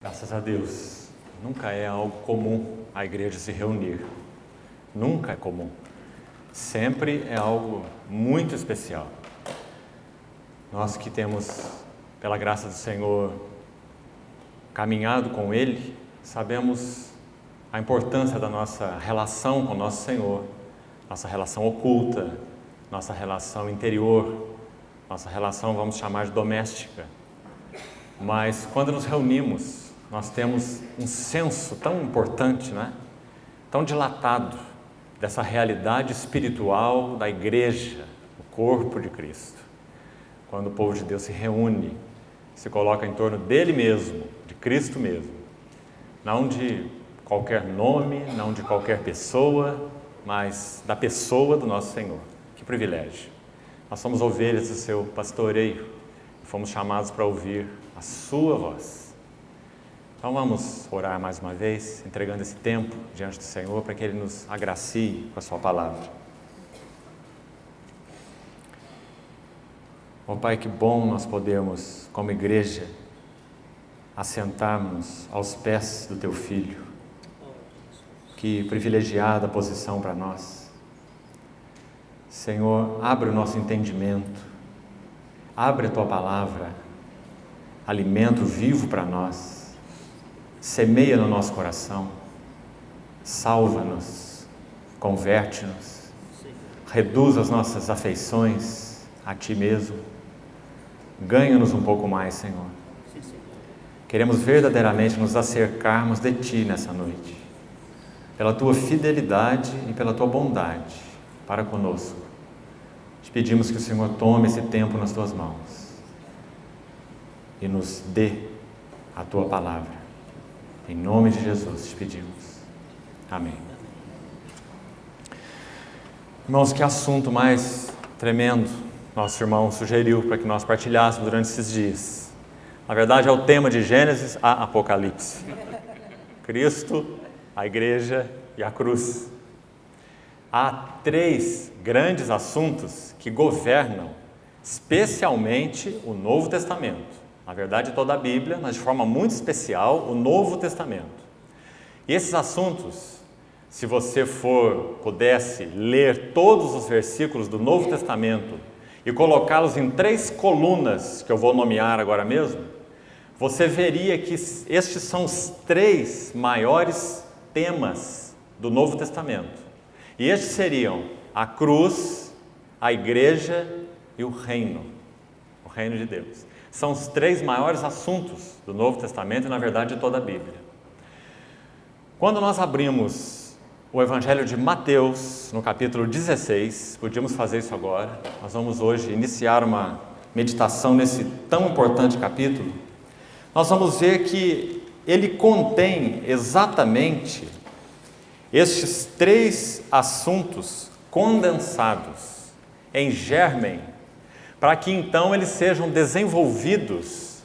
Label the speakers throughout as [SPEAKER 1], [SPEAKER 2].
[SPEAKER 1] Graças a Deus, nunca é algo comum a igreja se reunir. Nunca é comum. Sempre é algo muito especial. Nós que temos, pela graça do Senhor, caminhado com Ele, sabemos a importância da nossa relação com o nosso Senhor, nossa relação oculta, nossa relação interior, nossa relação, vamos chamar de doméstica. Mas quando nos reunimos, nós temos um senso tão importante, né? Tão dilatado dessa realidade espiritual da igreja, o corpo de Cristo. Quando o povo de Deus se reúne, se coloca em torno dele mesmo, de Cristo mesmo. Não de qualquer nome, não de qualquer pessoa, mas da pessoa do nosso Senhor. Que privilégio! Nós somos ovelhas do seu pastoreio e fomos chamados para ouvir a sua voz. Então vamos orar mais uma vez, entregando esse tempo diante do Senhor para que Ele nos agracie com a sua palavra. Ó Pai, que bom nós podemos, como igreja, assentarmos aos pés do Teu Filho. Que privilegiada posição para nós. Senhor, abre o nosso entendimento, abre a Tua palavra, alimento vivo para nós. Semeia no nosso coração, salva-nos, converte-nos, reduz as nossas afeições a Ti mesmo, ganha-nos um pouco mais, Senhor. Queremos verdadeiramente nos acercarmos de Ti nessa noite, pela Tua fidelidade e pela Tua bondade para conosco. Te pedimos que o Senhor tome esse tempo nas Tuas mãos e nos dê a Tua palavra. Em nome de Jesus te pedimos. Amém. Irmãos, que assunto mais tremendo nosso irmão sugeriu para que nós partilhássemos durante esses dias. Na verdade, é o tema de Gênesis a Apocalipse. Cristo, a igreja e a cruz. Há 3 grandes assuntos que governam especialmente o Novo Testamento. Na verdade, toda a Bíblia, mas de forma muito especial, o Novo Testamento. E esses assuntos, se você pudesse ler todos os versículos do Novo Testamento e colocá-los em 3 colunas, que eu vou nomear agora mesmo, você veria que estes são os 3 maiores temas do Novo Testamento. E estes seriam a cruz, a igreja e o reino de Deus. São os 3 maiores assuntos do Novo Testamento e, na verdade, de toda a Bíblia. Quando nós abrimos o Evangelho de Mateus, no capítulo 16, podíamos fazer isso agora, nós vamos hoje iniciar uma meditação nesse tão importante capítulo, nós vamos ver que ele contém exatamente estes 3 assuntos condensados em germen, para que então eles sejam desenvolvidos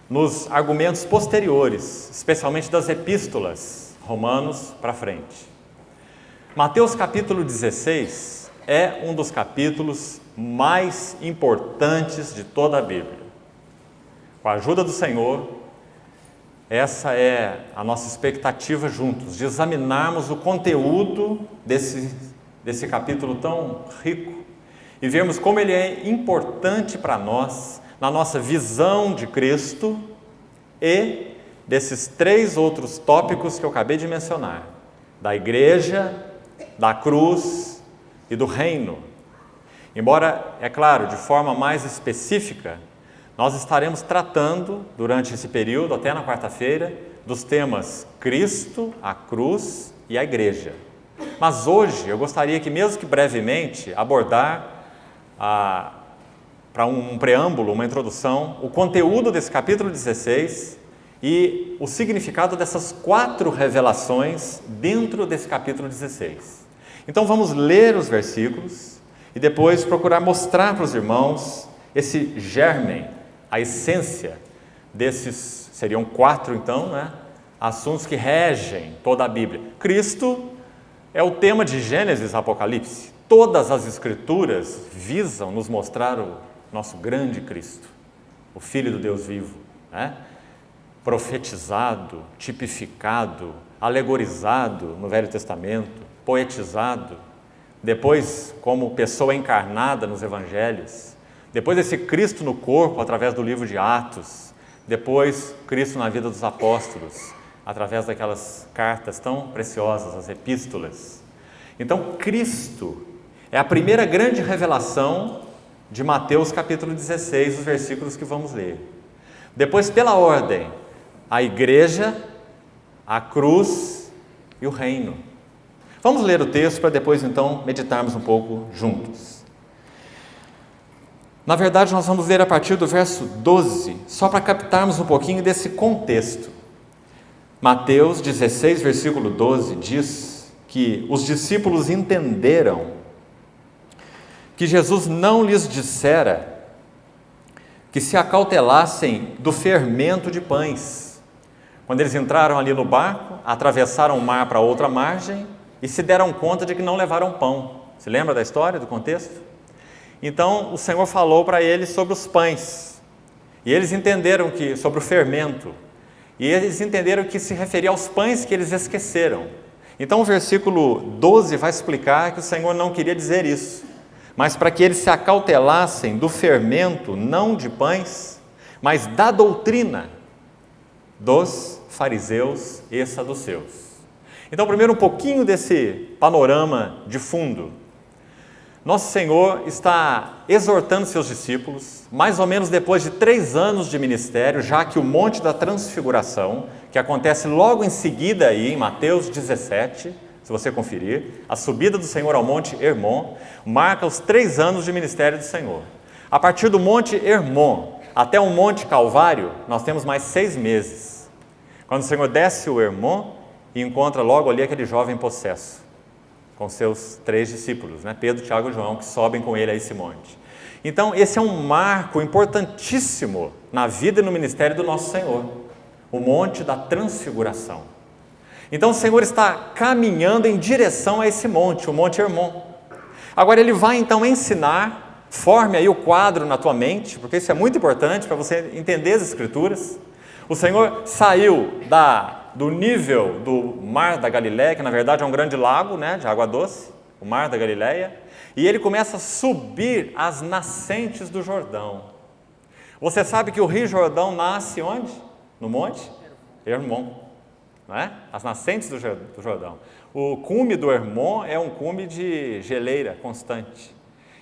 [SPEAKER 1] nos argumentos posteriores, especialmente das epístolas, Romanos para frente. Mateus capítulo 16 é um dos capítulos mais importantes de toda a Bíblia. Com a ajuda do Senhor, essa é a nossa expectativa juntos, de examinarmos o conteúdo desse capítulo tão rico, e vermos como ele é importante para nós, na nossa visão de Cristo e desses 3 outros tópicos que eu acabei de mencionar, da igreja, da cruz e do reino. Embora, é claro, de forma mais específica, nós estaremos tratando, durante esse período, até na quarta-feira, dos temas Cristo, a cruz e a igreja. Mas hoje eu gostaria que, mesmo que brevemente, abordar para um preâmbulo, uma introdução, o conteúdo desse capítulo 16 e o significado dessas 4 revelações dentro desse capítulo 16. Então vamos ler os versículos e depois procurar mostrar para os irmãos esse germen, a essência desses, seriam 4 então, né, assuntos que regem toda a Bíblia. Cristo é o tema de Gênesis a Apocalipse. Todas as Escrituras visam nos mostrar o nosso grande Cristo, o Filho do Deus vivo, né? profetizado, tipificado, alegorizado no Velho Testamento, poetizado, depois como pessoa encarnada nos Evangelhos, depois esse Cristo no corpo através do livro de Atos, depois Cristo na vida dos apóstolos, através daquelas cartas tão preciosas, as epístolas. Então, Cristo é a primeira grande revelação de Mateus capítulo 16, os versículos que vamos ler. Depois, pela ordem, a igreja, a cruz e o reino. Vamos ler o texto para depois, então, meditarmos um pouco juntos. Na verdade, nós vamos ler a partir do verso 12, só para captarmos um pouquinho desse contexto. Mateus 16, versículo 12, diz que os discípulos entenderam que Jesus não lhes dissera que se acautelassem do fermento de pães. Quando eles entraram ali no barco, atravessaram o mar para outra margem e se deram conta de que não levaram pão. Se lembra da história, do contexto? Então, o Senhor falou para eles sobre os pães. E eles entenderam que, sobre o fermento. E eles entenderam que se referia aos pães que eles esqueceram. Então, o versículo 12 vai explicar que o Senhor não queria dizer isso, mas para que eles se acautelassem do fermento, não de pães, mas da doutrina dos fariseus e saduceus. Então, primeiro um pouquinho desse panorama de fundo. Nosso Senhor está exortando seus discípulos, mais ou menos depois de 3 anos de ministério, já que o Monte da Transfiguração, que acontece logo em seguida aí, em Mateus 17, se você conferir, a subida do Senhor ao Monte Hermon, marca os 3 anos de ministério do Senhor. A partir do Monte Hermon até o Monte Calvário, nós temos mais 6 meses. Quando o Senhor desce o Hermon e encontra logo ali aquele jovem possesso, com seus 3 discípulos, Pedro, Tiago e João, que sobem com ele a esse monte. Então, esse é um marco importantíssimo na vida e no ministério do nosso Senhor, o Monte da Transfiguração. Então, o Senhor está caminhando em direção a esse monte, o Monte Hermon. Agora, Ele vai então ensinar, forme aí o quadro na tua mente, porque isso é muito importante para você entender as Escrituras. O Senhor saiu do nível do Mar da Galileia, que na verdade é um grande lago, de água doce, o Mar da Galileia, e ele começa a subir as nascentes do Jordão. Você sabe que o Rio Jordão nasce onde? No Monte Hermon, as nascentes do Jordão. O cume do Hermon é um cume de geleira constante.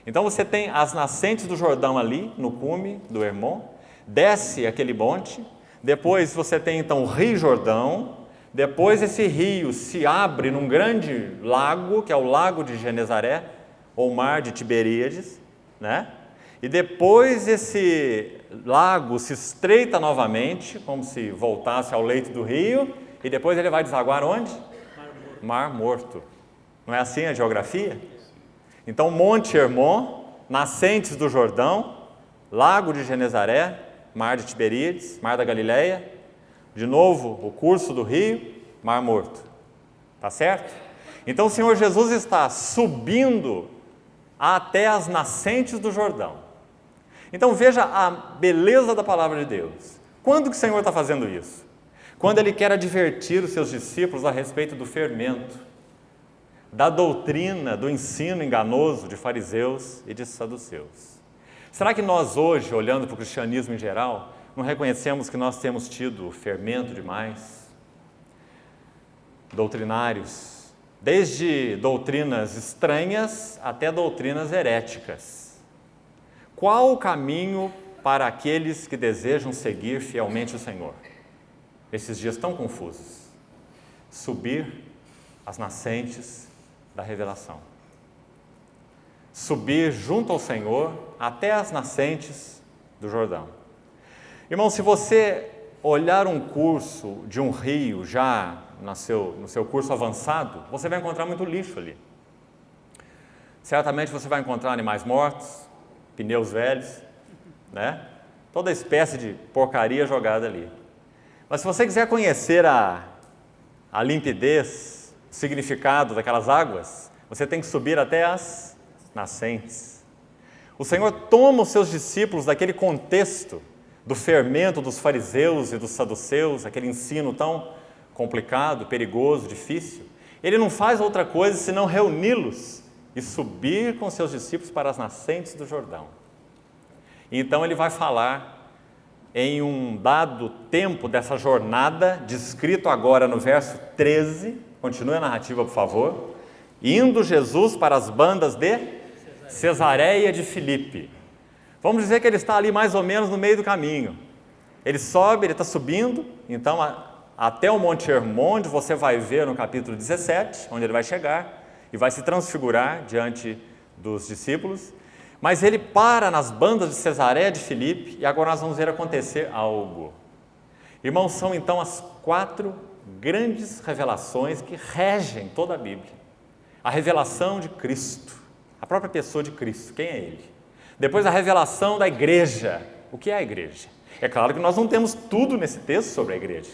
[SPEAKER 1] Então você tem as nascentes do Jordão ali, no cume do Hermon, desce aquele monte. Depois você tem então o Rio Jordão, depois esse rio se abre num grande lago, que é o Lago de Genezaré, ou Mar de Tiberíades, E depois esse lago se estreita novamente, como se voltasse ao leito do rio, e depois ele vai desaguar onde? Mar Morto. Não é assim a geografia? Então Monte Hermon, nascentes do Jordão, Lago de Genezaré, Mar de Tiberíades, Mar da Galileia, de novo o curso do rio, Mar Morto. Tá certo? Então o Senhor Jesus está subindo até as nascentes do Jordão. Então veja a beleza da palavra de Deus. Quando que o Senhor está fazendo isso? Quando Ele quer advertir os seus discípulos a respeito do fermento, da doutrina, do ensino enganoso de fariseus e de saduceus. Será que nós hoje, olhando para o cristianismo em geral, não reconhecemos que nós temos tido fermento demais? Doutrinários, desde doutrinas estranhas até doutrinas heréticas. Qual o caminho para aqueles que desejam seguir fielmente o Senhor? Esses dias tão confusos. Subir as nascentes da revelação. Subir junto ao Senhor até as nascentes do Jordão. Irmão, se você olhar um curso de um rio já no seu curso avançado, você vai encontrar muito lixo ali. Certamente você vai encontrar animais mortos, pneus velhos, toda espécie de porcaria jogada ali. Mas se você quiser conhecer a limpidez, o significado daquelas águas, você tem que subir até as nascentes. O Senhor toma os seus discípulos daquele contexto do fermento dos fariseus e dos saduceus, aquele ensino tão complicado, perigoso, difícil, ele não faz outra coisa senão reuni-los e subir com seus discípulos para as nascentes do Jordão. Então ele vai falar em um dado tempo dessa jornada, descrito agora no verso 13, continue a narrativa, por favor, indo Jesus para as bandas de Cesareia de Filipe. Vamos dizer que ele está ali mais ou menos no meio do caminho. Ele sobe, ele está subindo, então até o Monte Hermon, onde você vai ver no capítulo 17, onde ele vai chegar e vai se transfigurar diante dos discípulos. Mas ele para nas bandas de Cesareia de Filipe e agora nós vamos ver acontecer algo. Irmãos, são então as 4 grandes revelações que regem toda a Bíblia. A revelação de Cristo, a própria pessoa de Cristo, quem é Ele? Depois a revelação da igreja. O que é a igreja? É claro que nós não temos tudo nesse texto sobre a igreja,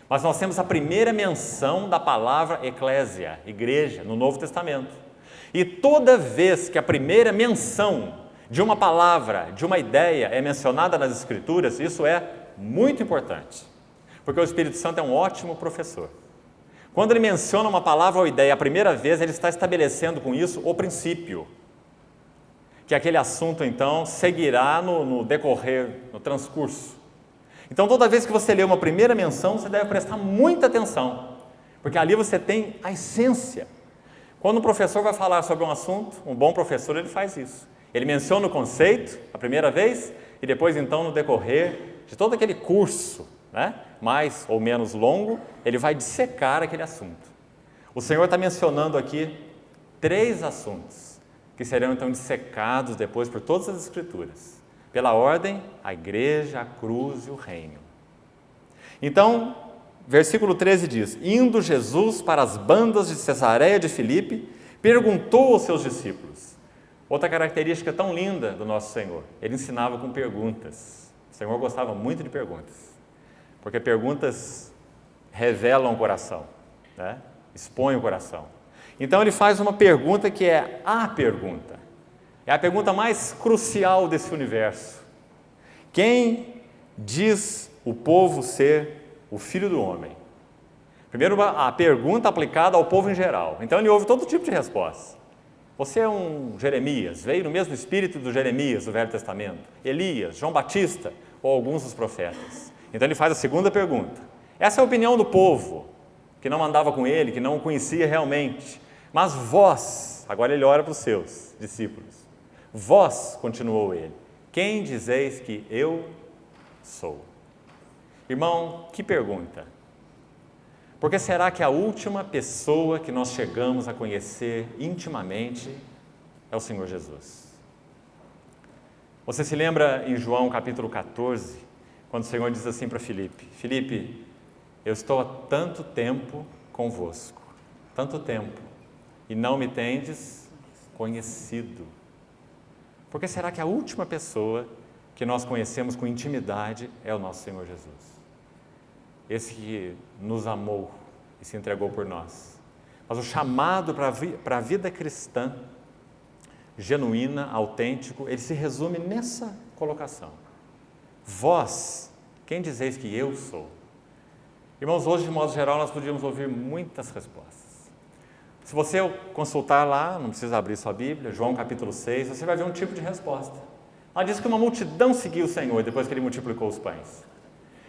[SPEAKER 1] mas nós temos a primeira menção da palavra eclésia, igreja, no Novo Testamento. E toda vez que a primeira menção de uma palavra, de uma ideia é mencionada nas Escrituras, isso é muito importante, porque o Espírito Santo é um ótimo professor. Quando ele menciona uma palavra ou ideia a primeira vez, ele está estabelecendo com isso o princípio, que aquele assunto então seguirá no decorrer, no transcurso. Então toda vez que você lê uma primeira menção, você deve prestar muita atenção, porque ali você tem a essência. Quando um professor vai falar sobre um assunto, um bom professor ele faz isso. Ele menciona o conceito a primeira vez e depois então no decorrer de todo aquele curso, mais ou menos longo, ele vai dissecar aquele assunto. O Senhor está mencionando aqui 3 assuntos que serão então dissecados depois por todas as Escrituras. Pela ordem, a igreja, a cruz e o reino. Então, versículo 13 diz, indo Jesus para as bandas de Cesareia de Filipe, perguntou aos seus discípulos. Outra característica tão linda do nosso Senhor, ele ensinava com perguntas. O Senhor gostava muito de perguntas, porque perguntas revelam o coração, expõem o coração. Então ele faz uma pergunta que é a pergunta. É a pergunta mais crucial desse universo. Quem diz o povo ser o Filho do Homem? Primeiro, a pergunta aplicada ao povo em geral. Então ele ouve todo tipo de resposta. Você é um Jeremias, veio no mesmo espírito do Jeremias do Velho Testamento, Elias, João Batista ou alguns dos profetas. Então ele faz a segunda pergunta. Essa é a opinião do povo, que não andava com ele, que não o conhecia realmente. Mas vós, agora ele ora para os seus discípulos, vós, continuou ele, quem dizeis que eu sou? Irmão, que pergunta. Porque será que a última pessoa que nós chegamos a conhecer intimamente é o Senhor Jesus? Você se lembra em João capítulo 14, quando o Senhor diz assim para Filipe, Filipe, eu estou há tanto tempo convosco, tanto tempo, e não me tendes conhecido. Porque será que a última pessoa que nós conhecemos com intimidade é o nosso Senhor Jesus? Esse que nos amou e se entregou por nós. Mas o chamado para a vida cristã, genuína, autêntico, ele se resume nessa colocação. Vós, quem dizeis que eu sou? Irmãos, hoje, de modo geral, nós podíamos ouvir muitas respostas. Se você consultar lá, não precisa abrir sua Bíblia, João capítulo 6, você vai ver um tipo de resposta. Lá diz que uma multidão seguiu o Senhor depois que ele multiplicou os pães.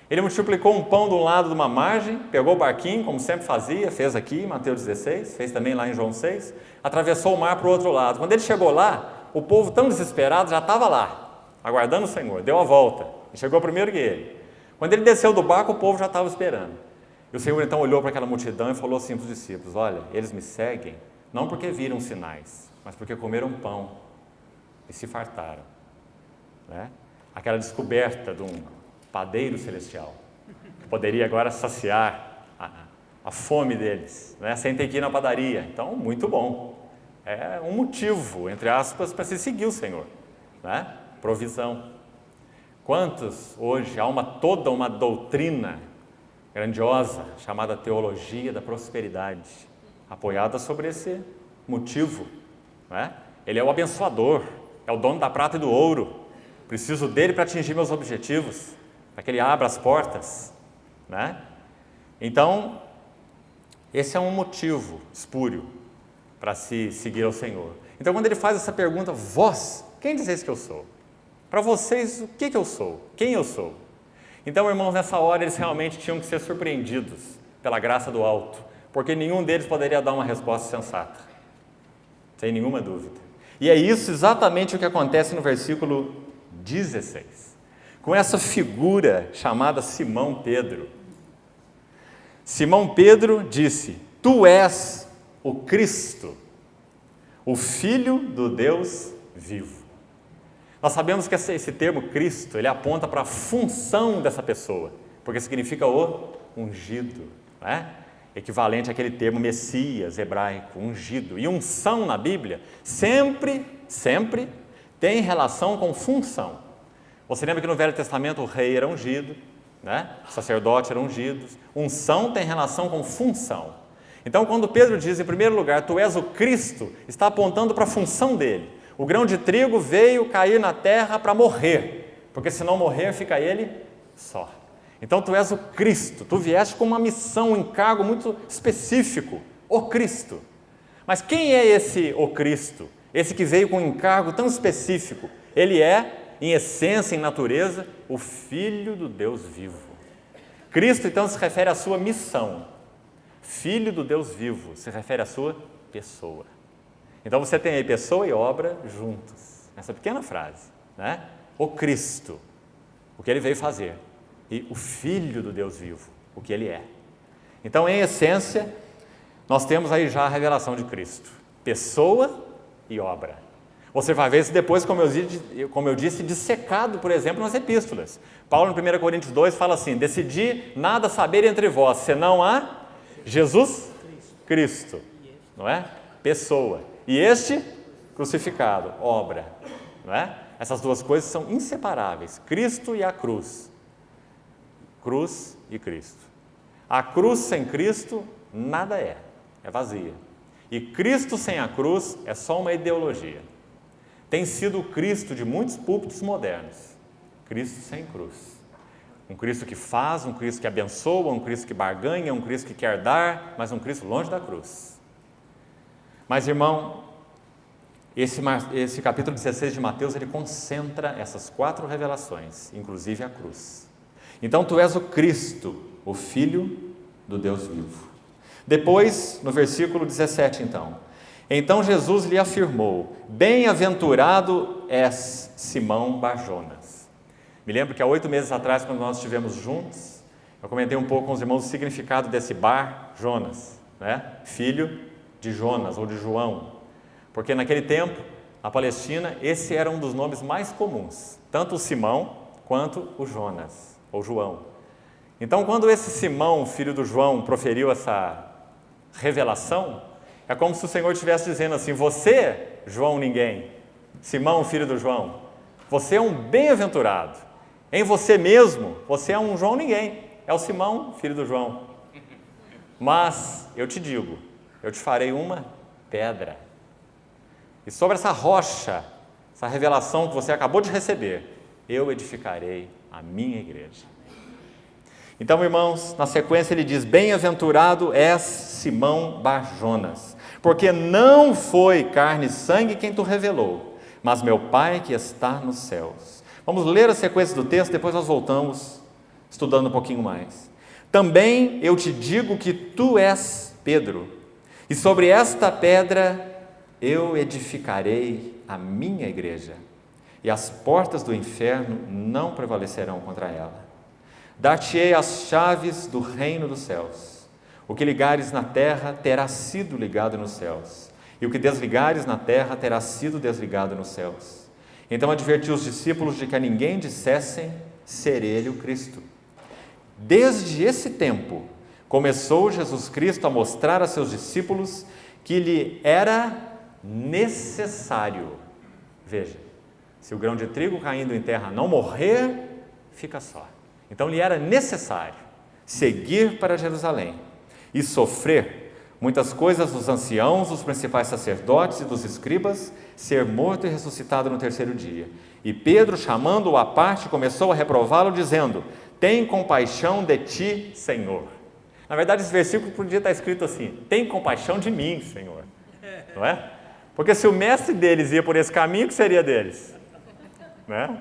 [SPEAKER 1] Ele multiplicou um pão de um lado de uma margem, pegou o barquinho, como sempre fazia, fez aqui em Mateus 16, fez também lá em João 6, atravessou o mar para o outro lado. Quando ele chegou lá, o povo tão desesperado já estava lá, aguardando o Senhor, deu a volta, e chegou primeiro que ele. Quando ele desceu do barco, o povo já estava esperando. E o Senhor então olhou para aquela multidão e falou assim para os discípulos, olha, eles me seguem, não porque viram sinais, mas porque comeram pão e se fartaram. Aquela descoberta de um padeiro celestial, que poderia agora saciar a fome deles, sem ter que ir na padaria. Então, muito bom. É um motivo, entre aspas, para se seguir o Senhor. Provisão. Quantos hoje há toda uma doutrina grandiosa chamada teologia da prosperidade, apoiada sobre esse motivo. Ele é o abençoador, é o dono da prata e do ouro. preciso dele para atingir meus objetivos, para que ele abra as portas, né? Então, esse é um motivo espúrio para se seguir ao Senhor. Então, quando ele faz essa pergunta, vós, quem dizeis que eu sou? Para vocês, o que eu sou? Quem eu sou? Então, irmãos, nessa hora eles realmente tinham que ser surpreendidos pela graça do alto, porque nenhum deles poderia dar uma resposta sensata, sem nenhuma dúvida. E é isso exatamente o que acontece no versículo 16, com essa figura chamada Simão Pedro. Simão Pedro disse: Tu és o Cristo, o Filho do Deus vivo. Nós sabemos que esse termo Cristo, ele aponta para a função dessa pessoa, porque significa o ungido, né? Equivalente àquele termo Messias hebraico, ungido. E unção na Bíblia sempre tem relação com função. Você lembra que no Velho Testamento o rei era ungido, né? O sacerdote era ungido. Unção tem relação com função. Então, quando Pedro diz, em primeiro lugar, tu és o Cristo, está apontando para a função dele. O grão de trigo veio cair na terra para morrer, porque se não morrer, fica ele só. Então, tu és o Cristo, tu vieste com uma missão, um encargo muito específico, o Cristo. Mas quem é esse o Cristo? Esse que veio com um encargo tão específico? Ele é, em essência, em natureza, o Filho do Deus vivo. Cristo, então, se refere à sua missão. Filho do Deus vivo se refere à sua pessoa. Então, você tem aí pessoa e obra juntos, nessa pequena frase, né? O Cristo, o que ele veio fazer, e o Filho do Deus vivo, o que ele é. Então, em essência, nós temos aí já a revelação de Cristo, pessoa e obra. Você vai ver isso depois, como eu disse, dissecado, por exemplo, nas epístolas. Paulo, em 1 Coríntios 2, fala assim: decidi nada saber entre vós, senão a Jesus Cristo, não é? Pessoa. E este, crucificado, obra, não é? Essas duas coisas são inseparáveis, Cristo e a cruz. Cruz e Cristo. A cruz sem Cristo nada é vazia. E Cristo sem a cruz é só uma ideologia. Tem sido o Cristo de muitos púlpitos modernos. Cristo sem cruz. Um Cristo que faz, um Cristo que abençoa, um Cristo que barganha, um Cristo que quer dar, mas um Cristo longe da cruz. Mas, irmão, esse capítulo 16 de Mateus, ele concentra essas 4 revelações, inclusive a cruz. Então, tu és o Cristo, o Filho do Deus vivo. Depois, no versículo 17, então Jesus lhe afirmou: bem-aventurado és Simão Bar-Jonas. Me lembro que há 8 meses atrás, quando nós estivemos juntos, eu comentei um pouco com os irmãos o significado desse Bar-Jonas, né? Filho de Jonas ou de João, porque naquele tempo, na Palestina, esse era um dos nomes mais comuns, tanto o Simão quanto o Jonas, ou João. Então, quando esse Simão, filho do João, proferiu essa revelação, é como se o Senhor estivesse dizendo assim: você, João ninguém, Simão, filho do João, você é um bem-aventurado. Em você mesmo, você é um João ninguém, é o Simão, filho do João. Mas, eu te digo, eu te farei uma pedra. E sobre essa rocha, essa revelação que você acabou de receber, eu edificarei a minha igreja. Então, irmãos, na sequência ele diz: bem-aventurado és Simão Bar-Jonas, porque não foi carne e sangue quem tu revelou, mas meu Pai que está nos céus. Vamos ler a sequência do texto, depois nós voltamos estudando um pouquinho mais. Também eu te digo que tu és Pedro, e sobre esta pedra eu edificarei a minha igreja, e as portas do inferno não prevalecerão contra ela. Dar-te-ei as chaves do reino dos céus. O que ligares na terra terá sido ligado nos céus, e o que desligares na terra terá sido desligado nos céus. Então advertiu os discípulos de que a ninguém dissessem ser ele o Cristo. Desde esse tempo, começou Jesus Cristo a mostrar a seus discípulos que lhe era necessário. Veja, se o grão de trigo caindo em terra não morrer, fica só. Então lhe era necessário seguir para Jerusalém e sofrer muitas coisas dos anciãos, dos principais sacerdotes e dos escribas, ser morto e ressuscitado no terceiro dia. E Pedro, chamando-o à parte, começou a reprová-lo, dizendo: tem compaixão de ti, Senhor. Na verdade, esse versículo podia estar escrito assim: tem compaixão de mim, Senhor. Não é? Porque se o mestre deles ia por esse caminho, o que seria deles? Não é?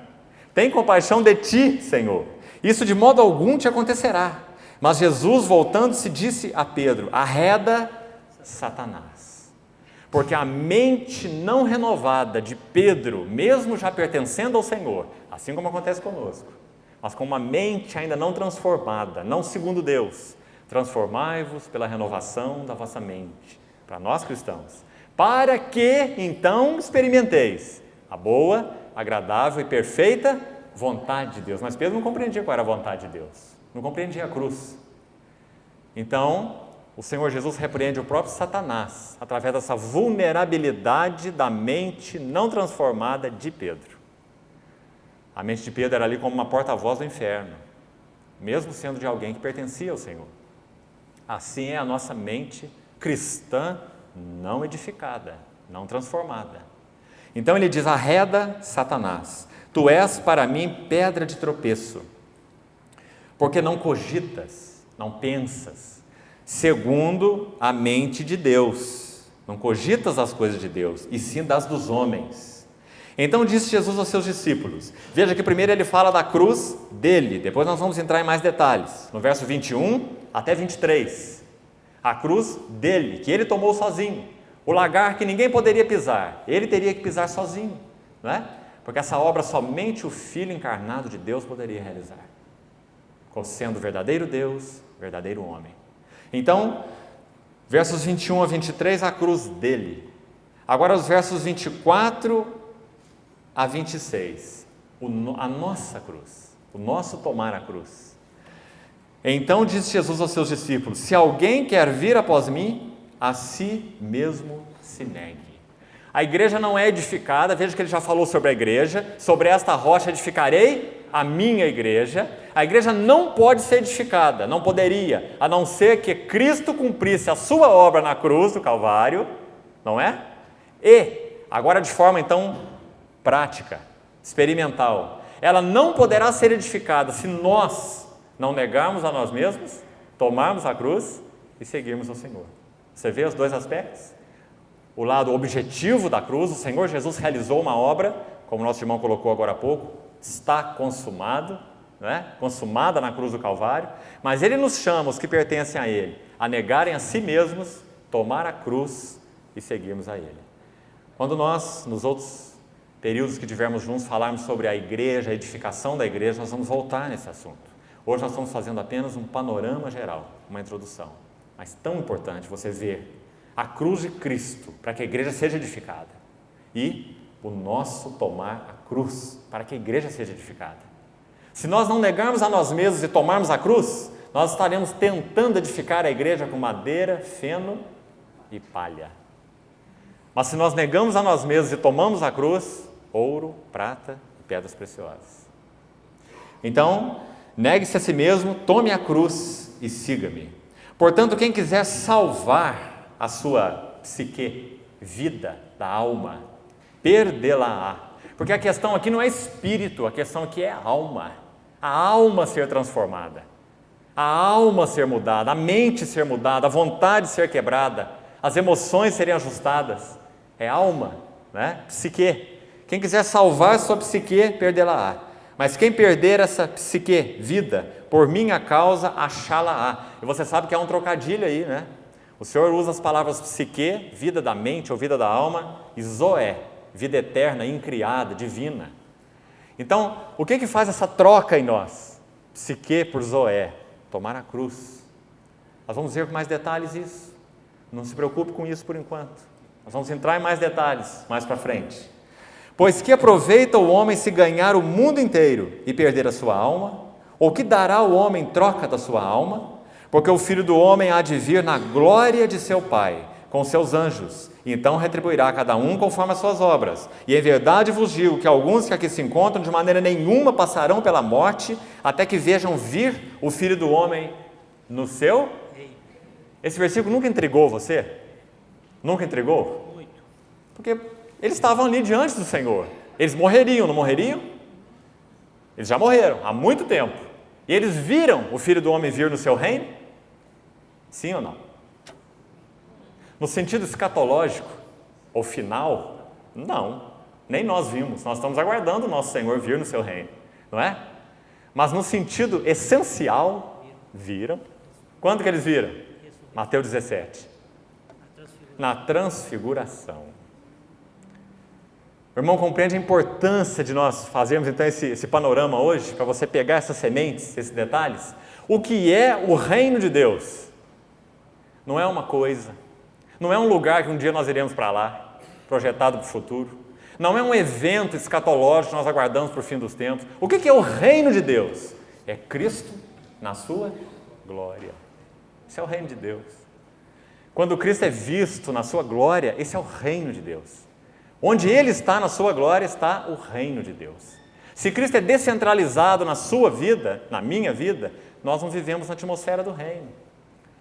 [SPEAKER 1] Tem compaixão de ti, Senhor. Isso de modo algum te acontecerá. Mas Jesus, voltando-se, disse a Pedro: arreda, Satanás. Porque a mente não renovada de Pedro, mesmo já pertencendo ao Senhor, assim como acontece conosco, mas com uma mente ainda não transformada, não segundo Deus, transformai-vos pela renovação da vossa mente, para nós cristãos, para que então experimenteis a boa, agradável e perfeita vontade de Deus. Mas Pedro não compreendia qual era a vontade de Deus, não compreendia a cruz. Então, o Senhor Jesus repreende o próprio Satanás, através dessa vulnerabilidade da mente não transformada de Pedro. A mente de Pedro era ali como uma porta-voz do inferno, mesmo sendo de alguém que pertencia ao Senhor. Assim é a nossa mente cristã não edificada, não transformada. Então ele diz: arreda, Satanás, tu és para mim pedra de tropeço, porque não cogitas, não pensas, segundo a mente de Deus, não cogitas as coisas de Deus, e sim das dos homens. Então disse Jesus aos seus discípulos, veja que primeiro ele fala da cruz dele, depois nós vamos entrar em mais detalhes, no verso 21 até 23, a cruz dele, que ele tomou sozinho, o lagar que ninguém poderia pisar, ele teria que pisar sozinho, não é? Porque essa obra somente o Filho encarnado de Deus poderia realizar, sendo verdadeiro Deus, verdadeiro homem. Então, versos 21 a 23, a cruz dele. Agora os versos 24 a 26, a nossa cruz, o nosso tomar a cruz. Então disse Jesus aos seus discípulos: se alguém quer vir após mim, a si mesmo se negue. A igreja não é edificada, veja que ele já falou sobre a igreja, sobre esta rocha edificarei a minha igreja. A igreja não pode ser edificada, não poderia, a não ser que Cristo cumprisse a sua obra na cruz do Calvário, não é? E, agora de forma então prática, experimental, ela não poderá ser edificada se nós não negarmos a nós mesmos, tomarmos a cruz e seguirmos o Senhor. Você vê os dois aspectos? O lado objetivo da cruz, o Senhor Jesus realizou uma obra, como nosso irmão colocou agora há pouco, está consumado, não é? Consumada na cruz do Calvário, mas Ele nos chama, os que pertencem a Ele, a negarem a si mesmos, tomar a cruz e seguirmos a Ele. Quando nós, nos outros períodos que tivermos juntos, falarmos sobre a igreja, a edificação da igreja, nós vamos voltar nesse assunto. Hoje nós estamos fazendo apenas um panorama geral, uma introdução, mas tão importante você ver a cruz de Cristo, para que a igreja seja edificada, e o nosso tomar a cruz, para que a igreja seja edificada. Se nós não negarmos a nós mesmos e tomarmos a cruz, nós estaremos tentando edificar a igreja com madeira, feno e palha. Mas se nós negamos a nós mesmos e tomamos a cruz, ouro, prata e pedras preciosas. Então, negue-se a si mesmo, tome a cruz e siga-me. Portanto, quem quiser salvar a sua psique, vida da alma, perdê-la-á. Porque a questão aqui não é espírito, a questão aqui é alma. A alma ser transformada, a alma ser mudada, a mente ser mudada, a vontade ser quebrada, as emoções serem ajustadas. É alma, né? Psique. Quem quiser salvar sua psique, perdê-la-á. Mas quem perder essa psique, vida, por minha causa, achá-la-á. E você sabe que há um trocadilho aí, né? O Senhor usa as palavras psique, vida da mente ou vida da alma, e zoé, vida eterna, incriada, divina. Então, o que faz essa troca em nós? Psique por zoé, tomar a cruz. Nós vamos ver com mais detalhes isso. Não se preocupe com isso por enquanto. Nós vamos entrar em mais detalhes mais para frente. Pois que aproveita o homem se ganhar o mundo inteiro e perder a sua alma? Ou que dará o homem em troca da sua alma? Porque o Filho do Homem há de vir na glória de seu Pai, com seus anjos, e então retribuirá a cada um conforme as suas obras. E em verdade vos digo que alguns que aqui se encontram de maneira nenhuma passarão pela morte, até que vejam vir o Filho do Homem no seu Esse versículo nunca intrigou você? Nunca intrigou?
[SPEAKER 2] Muito.
[SPEAKER 1] Porque eles estavam ali diante do Senhor. Eles morreriam, não morreriam? Eles já morreram há muito tempo. E eles viram o Filho do Homem vir no seu reino? Sim ou não? No sentido escatológico, ou final, não. Nem nós vimos. Nós estamos aguardando o nosso Senhor vir no seu reino, não é? Mas no sentido essencial, viram. Quando que eles viram? Mateus 17. Na transfiguração. O irmão compreende a importância de nós fazermos então esse panorama hoje, para você pegar essas sementes, esses detalhes. O que é o reino de Deus? Não é uma coisa, não é um lugar que um dia nós iremos para lá, projetado para o futuro. Não é um evento escatológico que nós aguardamos para o fim dos tempos. O que é o reino de Deus? É Cristo na sua glória. Esse é o reino de Deus. Quando Cristo é visto na sua glória, esse é o reino de Deus. Onde Ele está na sua glória, está o reino de Deus. Se Cristo é descentralizado na sua vida, na minha vida, nós não vivemos na atmosfera do reino.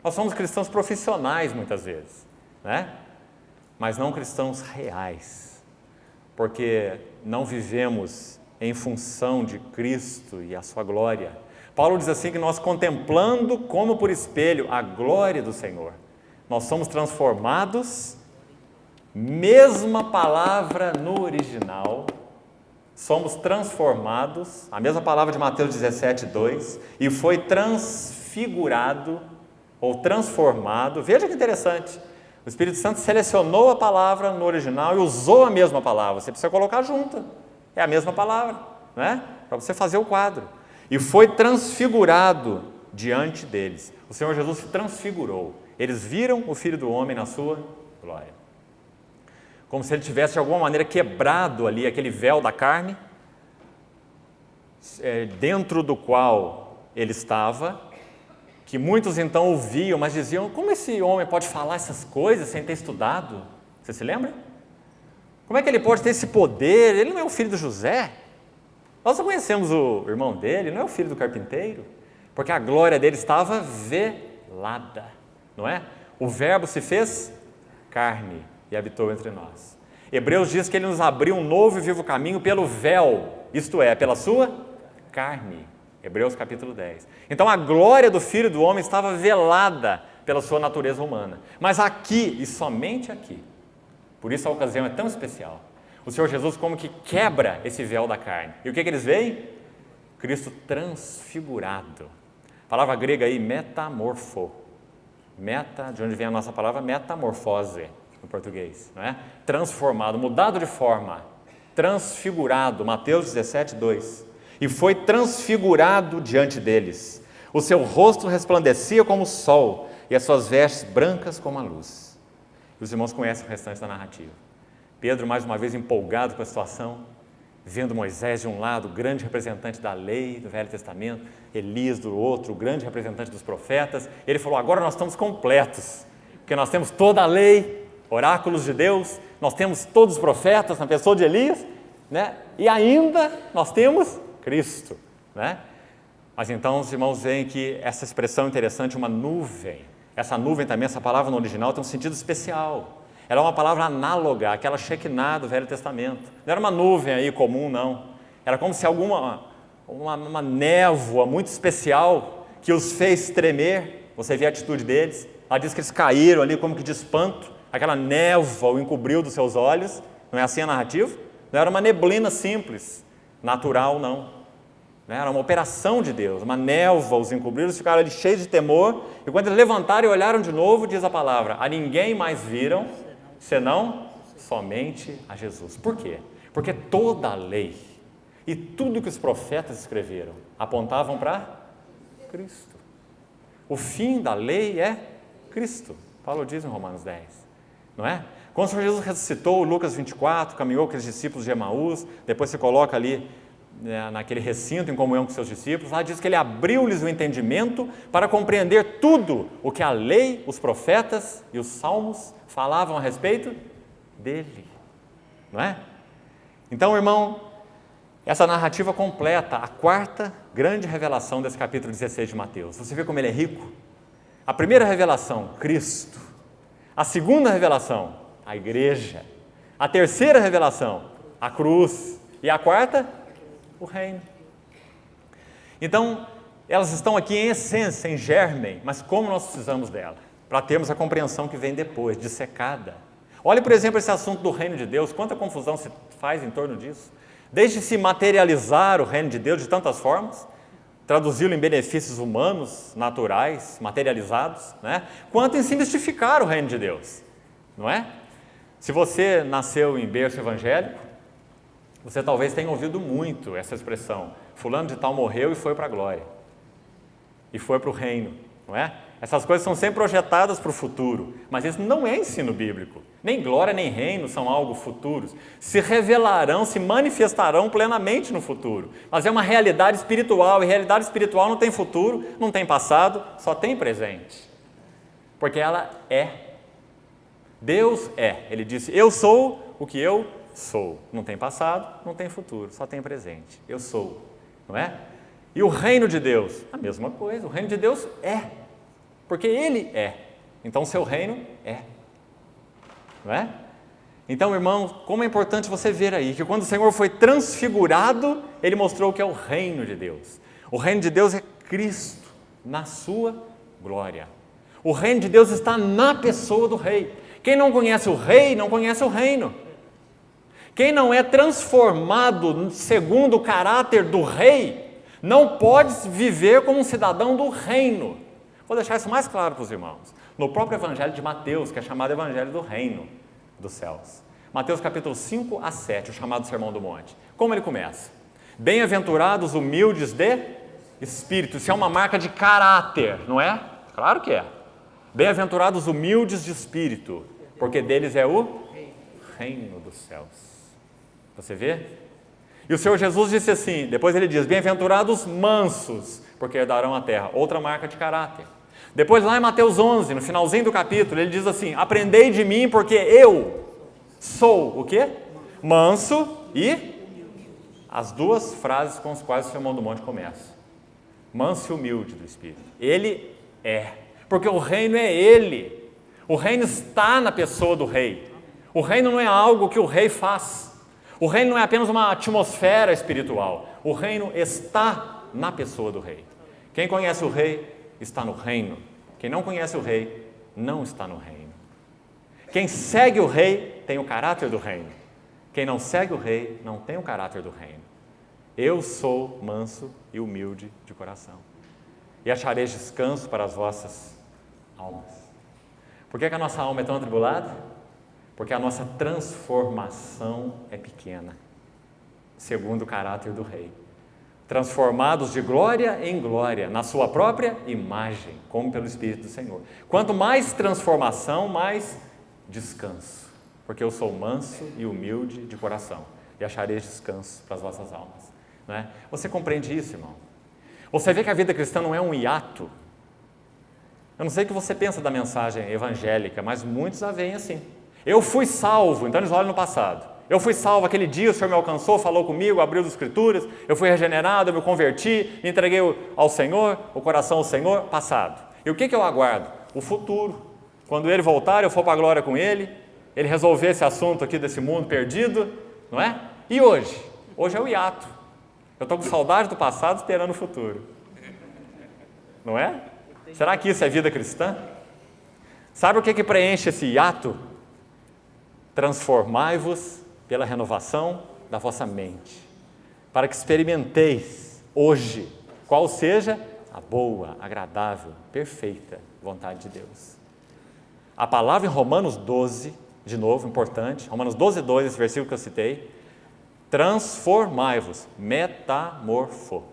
[SPEAKER 1] Nós somos cristãos profissionais muitas vezes, né? Mas não cristãos reais, porque não vivemos em função de Cristo e a sua glória. Paulo diz assim que nós contemplando como por espelho a glória do Senhor, nós somos transformados, mesma palavra no original, somos transformados, a mesma palavra de Mateus 17, 2, e foi transfigurado, ou transformado. Veja que interessante, o Espírito Santo selecionou a palavra no original e usou a mesma palavra, você precisa colocar junto, é a mesma palavra, né? Para você fazer o quadro, e foi transfigurado diante deles. O Senhor Jesus se transfigurou, eles viram o Filho do Homem na sua glória, como se ele tivesse de alguma maneira quebrado ali aquele véu da carne, dentro do qual ele estava, que muitos então ouviam, mas diziam, como esse homem pode falar essas coisas sem ter estudado? Você se lembra? Como é que ele pode ter esse poder? Ele não é o filho do José? Nós não conhecemos o irmão dele, não é o filho do carpinteiro? Porque a glória dele estava velada, não é? O verbo se fez carne e habitou entre nós. Hebreus diz que ele nos abriu um novo e vivo caminho pelo véu, isto é, pela sua carne. Hebreus capítulo 10. Então a glória do Filho do Homem estava velada pela sua natureza humana. Mas aqui, e somente aqui, por isso a ocasião é tão especial, o Senhor Jesus como que quebra esse véu da carne. E o que eles veem? Cristo transfigurado. A palavra grega aí, metamorfo. Meta, de onde vem a nossa palavra metamorfose, no português, não é? Transformado, mudado de forma, transfigurado, Mateus 17, 2. E foi transfigurado diante deles. O seu rosto resplandecia como o sol, e as suas vestes brancas como a luz. E os irmãos conhecem o restante da narrativa. Pedro, mais uma vez empolgado com a situação, vendo Moisés de um lado, o grande representante da lei do Velho Testamento, Elias do outro, o grande representante dos profetas, ele falou, agora nós estamos completos, porque nós temos toda a lei, oráculos de Deus, nós temos todos os profetas na pessoa de Elias, né? E ainda nós temos Cristo, né? Mas então os irmãos veem que essa expressão interessante, uma nuvem, essa nuvem também, essa palavra no original tem um sentido especial, ela é uma palavra análoga àquela Shekinah do Velho Testamento, não era uma nuvem aí comum não, era como se uma névoa muito especial que os fez tremer, você vê a atitude deles, ela diz que eles caíram ali como que de espanto, aquela névoa o encobriu dos seus olhos, não é assim a narrativa? Não era uma neblina simples, natural não, era uma operação de Deus, uma névoa os encobriu, eles ficaram ali cheios de temor, e quando eles levantaram e olharam de novo, diz a palavra, a ninguém mais viram, senão somente a Jesus. Por quê? Porque toda a lei e tudo que os profetas escreveram apontavam para Cristo. O fim da lei é Cristo, Paulo diz em Romanos 10, não é? Quando o Senhor Jesus ressuscitou, Lucas 24, caminhou com os discípulos de Emaús, depois se coloca ali naquele recinto em comunhão com seus discípulos, lá diz que ele abriu-lhes o entendimento para compreender tudo o que a lei, os profetas e os salmos falavam a respeito dele, não é? Então, irmão, essa narrativa completa a quarta grande revelação desse capítulo 16 de Mateus. Você vê como ele é rico? A primeira revelação, Cristo. A segunda revelação, a igreja. A terceira revelação, a cruz. E a quarta, o reino. Então, elas estão aqui em essência, em germen, mas como nós precisamos dela? Para termos a compreensão que vem depois, dissecada. Olhe, por exemplo, esse assunto do reino de Deus, quanta confusão se faz em torno disso. Desde se materializar o reino de Deus de tantas formas, traduzi-lo em benefícios humanos, naturais, materializados, né? Quanto em se mistificar o reino de Deus, não é? Se você nasceu em berço evangélico, você talvez tenha ouvido muito essa expressão, fulano de tal morreu e foi para a glória, e foi para o reino, não é? Essas coisas são sempre projetadas para o futuro, mas isso não é ensino bíblico. Nem glória nem reino são algo futuros. Se revelarão, se manifestarão plenamente no futuro. Mas é uma realidade espiritual, e realidade espiritual não tem futuro, não tem passado, só tem presente. Porque ela é. Deus é. Ele disse, eu sou o que eu sou. Não tem passado, não tem futuro, só tem presente. Eu sou, não é? E o reino de Deus, a mesma coisa. O reino de Deus é. Porque Ele é. Então, seu reino é. Não é? Então, irmãos, como é importante você ver aí, que quando o Senhor foi transfigurado, Ele mostrou que é o reino de Deus. O reino de Deus é Cristo, na sua glória. O reino de Deus está na pessoa do rei. Quem não conhece o rei, não conhece o reino. Quem não é transformado segundo o caráter do rei, não pode viver como um cidadão do reino. Vou deixar isso mais claro para os irmãos. No próprio Evangelho de Mateus, que é chamado Evangelho do Reino dos Céus. Mateus capítulo 5 a 7, o chamado Sermão do Monte. Como ele começa? Bem-aventurados humildes de espírito. Isso é uma marca de caráter, não é? Claro que é. Bem-aventurados humildes de espírito, porque deles é o reino dos céus. Você vê? E o Senhor Jesus disse assim, depois ele diz, bem-aventurados mansos, porque herdarão a terra. Outra marca de caráter. Depois lá em Mateus 11, no finalzinho do capítulo, ele diz assim, aprendei de mim porque eu sou o quê? Manso e as duas frases com as quais o Sermão do Monte começa. Manso e humilde do Espírito. Ele é, porque o reino é Ele. O reino está na pessoa do rei. O reino não é algo que o rei faz. O reino não é apenas uma atmosfera espiritual. O reino está na pessoa do rei. Quem conhece o rei está no reino. Quem não conhece o rei não está no reino. Quem segue o rei tem o caráter do reino. Quem não segue o rei não tem o caráter do reino. Eu sou manso e humilde de coração, e achareis descanso para as vossas almas. Por que a nossa alma é tão atribulada? Porque a nossa transformação é pequena, segundo o caráter do rei. Transformados de glória em glória, na sua própria imagem, como pelo Espírito do Senhor. Quanto mais transformação, mais descanso, porque eu sou manso e humilde de coração, e achareis descanso para as vossas almas. Não é? Você compreende isso, irmão? Você vê que a vida cristã não é um hiato. Eu não sei o que você pensa da mensagem evangélica, mas muitos a veem assim. Eu fui salvo, então eles olham no passado. Eu fui salvo aquele dia, o Senhor me alcançou, falou comigo, abriu as Escrituras, eu fui regenerado, eu me converti, me entreguei ao Senhor, o coração ao Senhor, passado. E o que eu aguardo? O futuro. Quando Ele voltar, eu for para a glória com Ele, Ele resolver esse assunto aqui desse mundo perdido, não é? E hoje? Hoje é o hiato. Eu estou com saudade do passado, esperando o futuro. Não é? Será que isso é vida cristã? Sabe o que preenche esse hiato? Transformai-vos pela renovação da vossa mente, para que experimenteis hoje qual seja a boa, agradável, perfeita vontade de Deus. A palavra em Romanos 12, de novo, importante, Romanos 12, 2, esse versículo que eu citei, transformai-vos, metamorfo,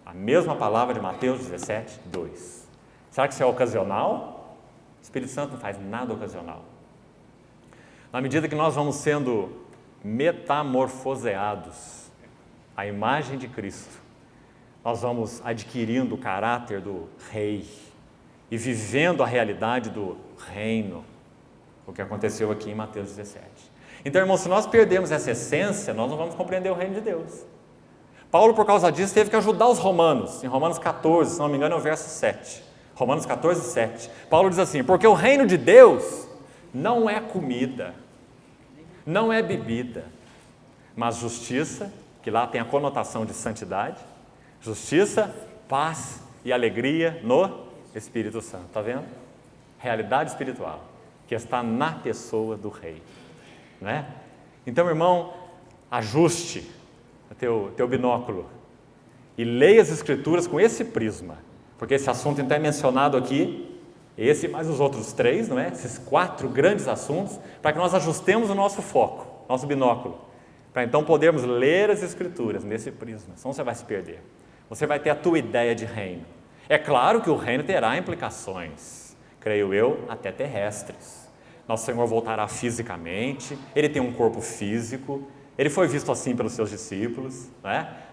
[SPEAKER 1] a mesma palavra de Mateus 17, 2. Será que isso é ocasional? O Espírito Santo não faz nada ocasional. Na medida que nós vamos sendo metamorfoseados à imagem de Cristo, nós vamos adquirindo o caráter do rei e vivendo a realidade do reino, o que aconteceu aqui em Mateus 17. Então, irmãos, se nós perdermos essa essência, nós não vamos compreender o reino de Deus. Paulo, por causa disso, teve que ajudar os romanos. Em Romanos 14, se não me engano, é o verso 7. Romanos 14, 7. Paulo diz assim: porque o reino de Deus não é comida, não é bebida, mas justiça, que lá tem a conotação de santidade, justiça, paz e alegria no Espírito Santo. Está vendo? Realidade espiritual, que está na pessoa do Rei. Né? Então, irmão, ajuste o teu binóculo e leia as Escrituras com esse prisma, porque esse assunto então é mencionado aqui, esse mais os outros 3, não é? Esses 4 grandes assuntos, para que nós ajustemos o nosso foco, nosso binóculo, para então podermos ler as Escrituras nesse prisma, senão você vai se perder. Você vai ter a tua ideia de reino. É claro que o reino terá implicações, creio eu, até terrestres. Nosso Senhor voltará fisicamente, Ele tem um corpo físico, Ele foi visto assim pelos seus discípulos,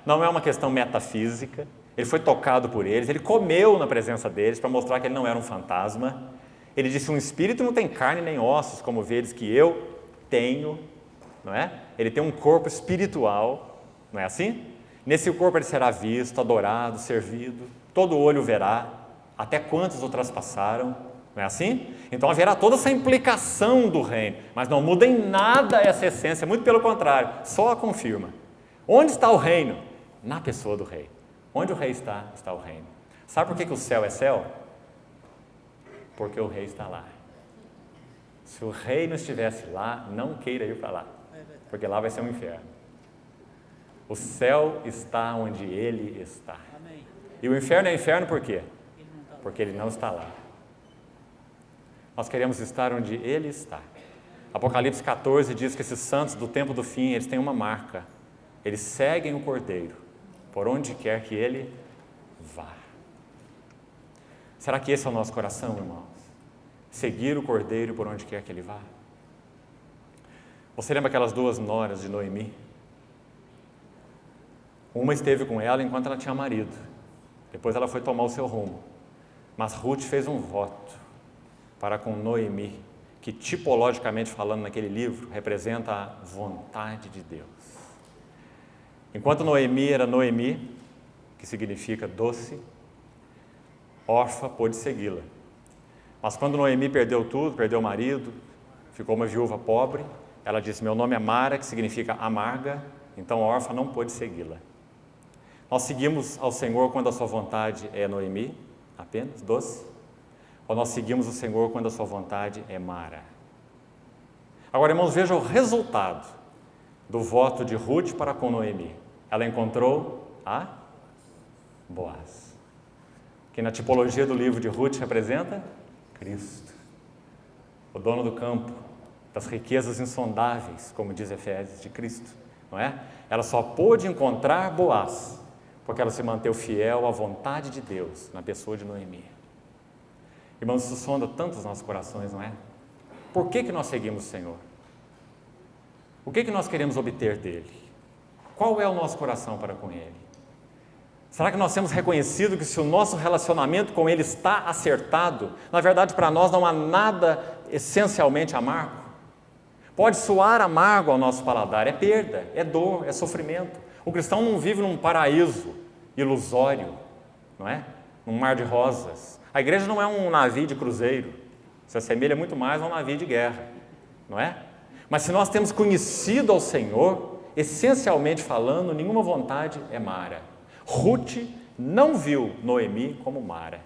[SPEAKER 1] não é uma questão metafísica, Ele foi tocado por eles, Ele comeu na presença deles para mostrar que Ele não era um fantasma. Ele disse: um espírito não tem carne nem ossos, como vês que eu tenho, não é? Ele tem um corpo espiritual, não é assim? Nesse corpo Ele será visto, adorado, servido, todo olho verá, até quantos o traspassaram, não é assim? Então haverá toda essa implicação do reino, mas não muda em nada essa essência, muito pelo contrário, só a confirma. Onde está o reino? Na pessoa do Rei. Onde o Rei está, está o reino. Sabe por que o céu é céu? Porque o Rei está lá. Se o Rei não estivesse lá, não queira ir para lá, porque lá vai ser um inferno. O céu está onde Ele está. E o inferno é inferno por quê? Porque Ele não está lá. Nós queremos estar onde Ele está. Apocalipse 14 diz que esses santos do tempo do fim, eles têm uma marca. Eles seguem o Cordeiro, por onde quer que Ele vá. Será que esse é o nosso coração, irmãos? Seguir o Cordeiro por onde quer que Ele vá? Você lembra aquelas 2 noras de Noemi? Uma esteve com ela enquanto ela tinha marido. Depois ela foi tomar o seu rumo. Mas Ruth fez um voto para com Noemi, que tipologicamente falando naquele livro, representa a vontade de Deus. Enquanto Noemi era Noemi, que significa doce, Orfa pôde segui-la. Mas quando Noemi perdeu tudo, perdeu o marido, ficou uma viúva pobre, ela disse: meu nome é Mara, que significa amarga, então Orfa não pôde segui-la. Nós seguimos ao Senhor quando a sua vontade é Noemi, apenas doce, ou nós seguimos o Senhor quando a sua vontade é Mara? Agora, irmãos, veja o resultado do voto de Ruth para com Noemi. Ela encontrou a Boaz, que na tipologia do livro de Ruth representa Cristo, o dono do campo, das riquezas insondáveis, como diz Efésios, de Cristo, não é? Ela só pôde encontrar Boaz porque ela se manteve fiel à vontade de Deus na pessoa de Noemi. Irmãos, isso sonda tanto os nossos corações, não é? Por que nós seguimos o Senhor? O que nós queremos obter dEle? Qual é o nosso coração para com Ele? Será que nós temos reconhecido que se o nosso relacionamento com Ele está acertado, na verdade para nós não há nada essencialmente amargo? Pode soar amargo ao nosso paladar, é perda, é dor, é sofrimento. O cristão não vive num paraíso ilusório, não é? Num mar de rosas. A igreja não é um navio de cruzeiro, se assemelha muito mais a um navio de guerra, não é? Mas se nós temos conhecido ao Senhor, essencialmente falando, nenhuma vontade é Mara. Ruth não viu Noemi como Mara,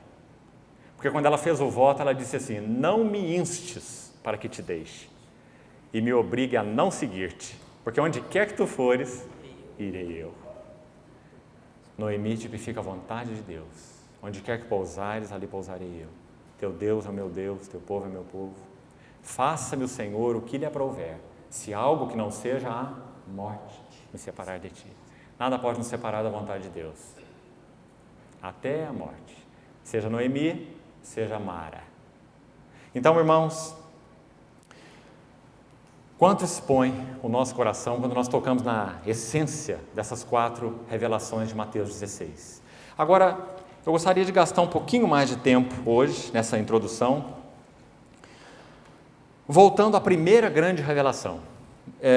[SPEAKER 1] porque quando ela fez o voto, ela disse assim: não me instes para que te deixe e me obrigue a não seguir-te, porque onde quer que tu fores, irei eu. Noemi tipifica a vontade de Deus. Onde quer que pousares, ali pousarei eu. Teu Deus é o meu Deus, teu povo é meu povo. Faça-me o Senhor o que lhe aprouver, se algo que não seja a morte me separar de ti. Nada pode nos separar da vontade de Deus, até a morte, seja Noemi, seja Mara. Então, irmãos, quanto expõe o nosso coração quando nós tocamos na essência dessas 4 revelações de Mateus 16. Agora, eu gostaria de gastar um pouquinho mais de tempo hoje, nessa introdução, voltando à primeira grande revelação,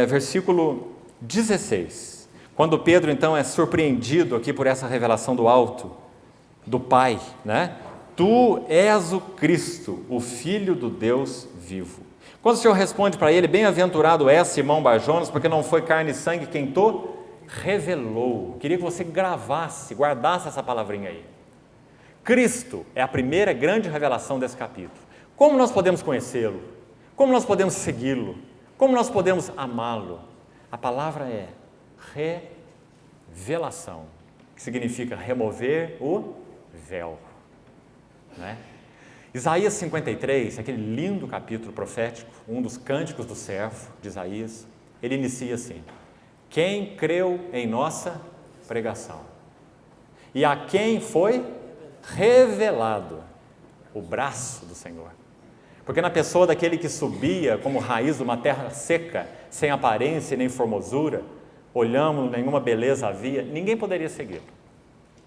[SPEAKER 1] versículo 16. Quando Pedro, então, é surpreendido aqui por essa revelação do alto, do Pai, né? Tu és o Cristo, o Filho do Deus vivo. Quando o Senhor responde para ele, bem-aventurado és, Simão Bar-Jonas, porque não foi carne e sangue quem te revelou. Queria que você gravasse, guardasse essa palavrinha aí. Cristo é a primeira grande revelação desse capítulo. Como nós podemos conhecê-lo? Como nós podemos segui-lo? Como nós podemos amá-lo? A palavra é revelação, que significa remover o véu. Né? Isaías 53, aquele lindo capítulo profético, um dos cânticos do servo de Isaías, ele inicia assim: quem creu em nossa pregação e a quem foi revelado o braço do Senhor. Porque na pessoa daquele que subia como raiz de uma terra seca, sem aparência nem formosura, olhamos, nenhuma beleza havia, ninguém poderia segui-lo,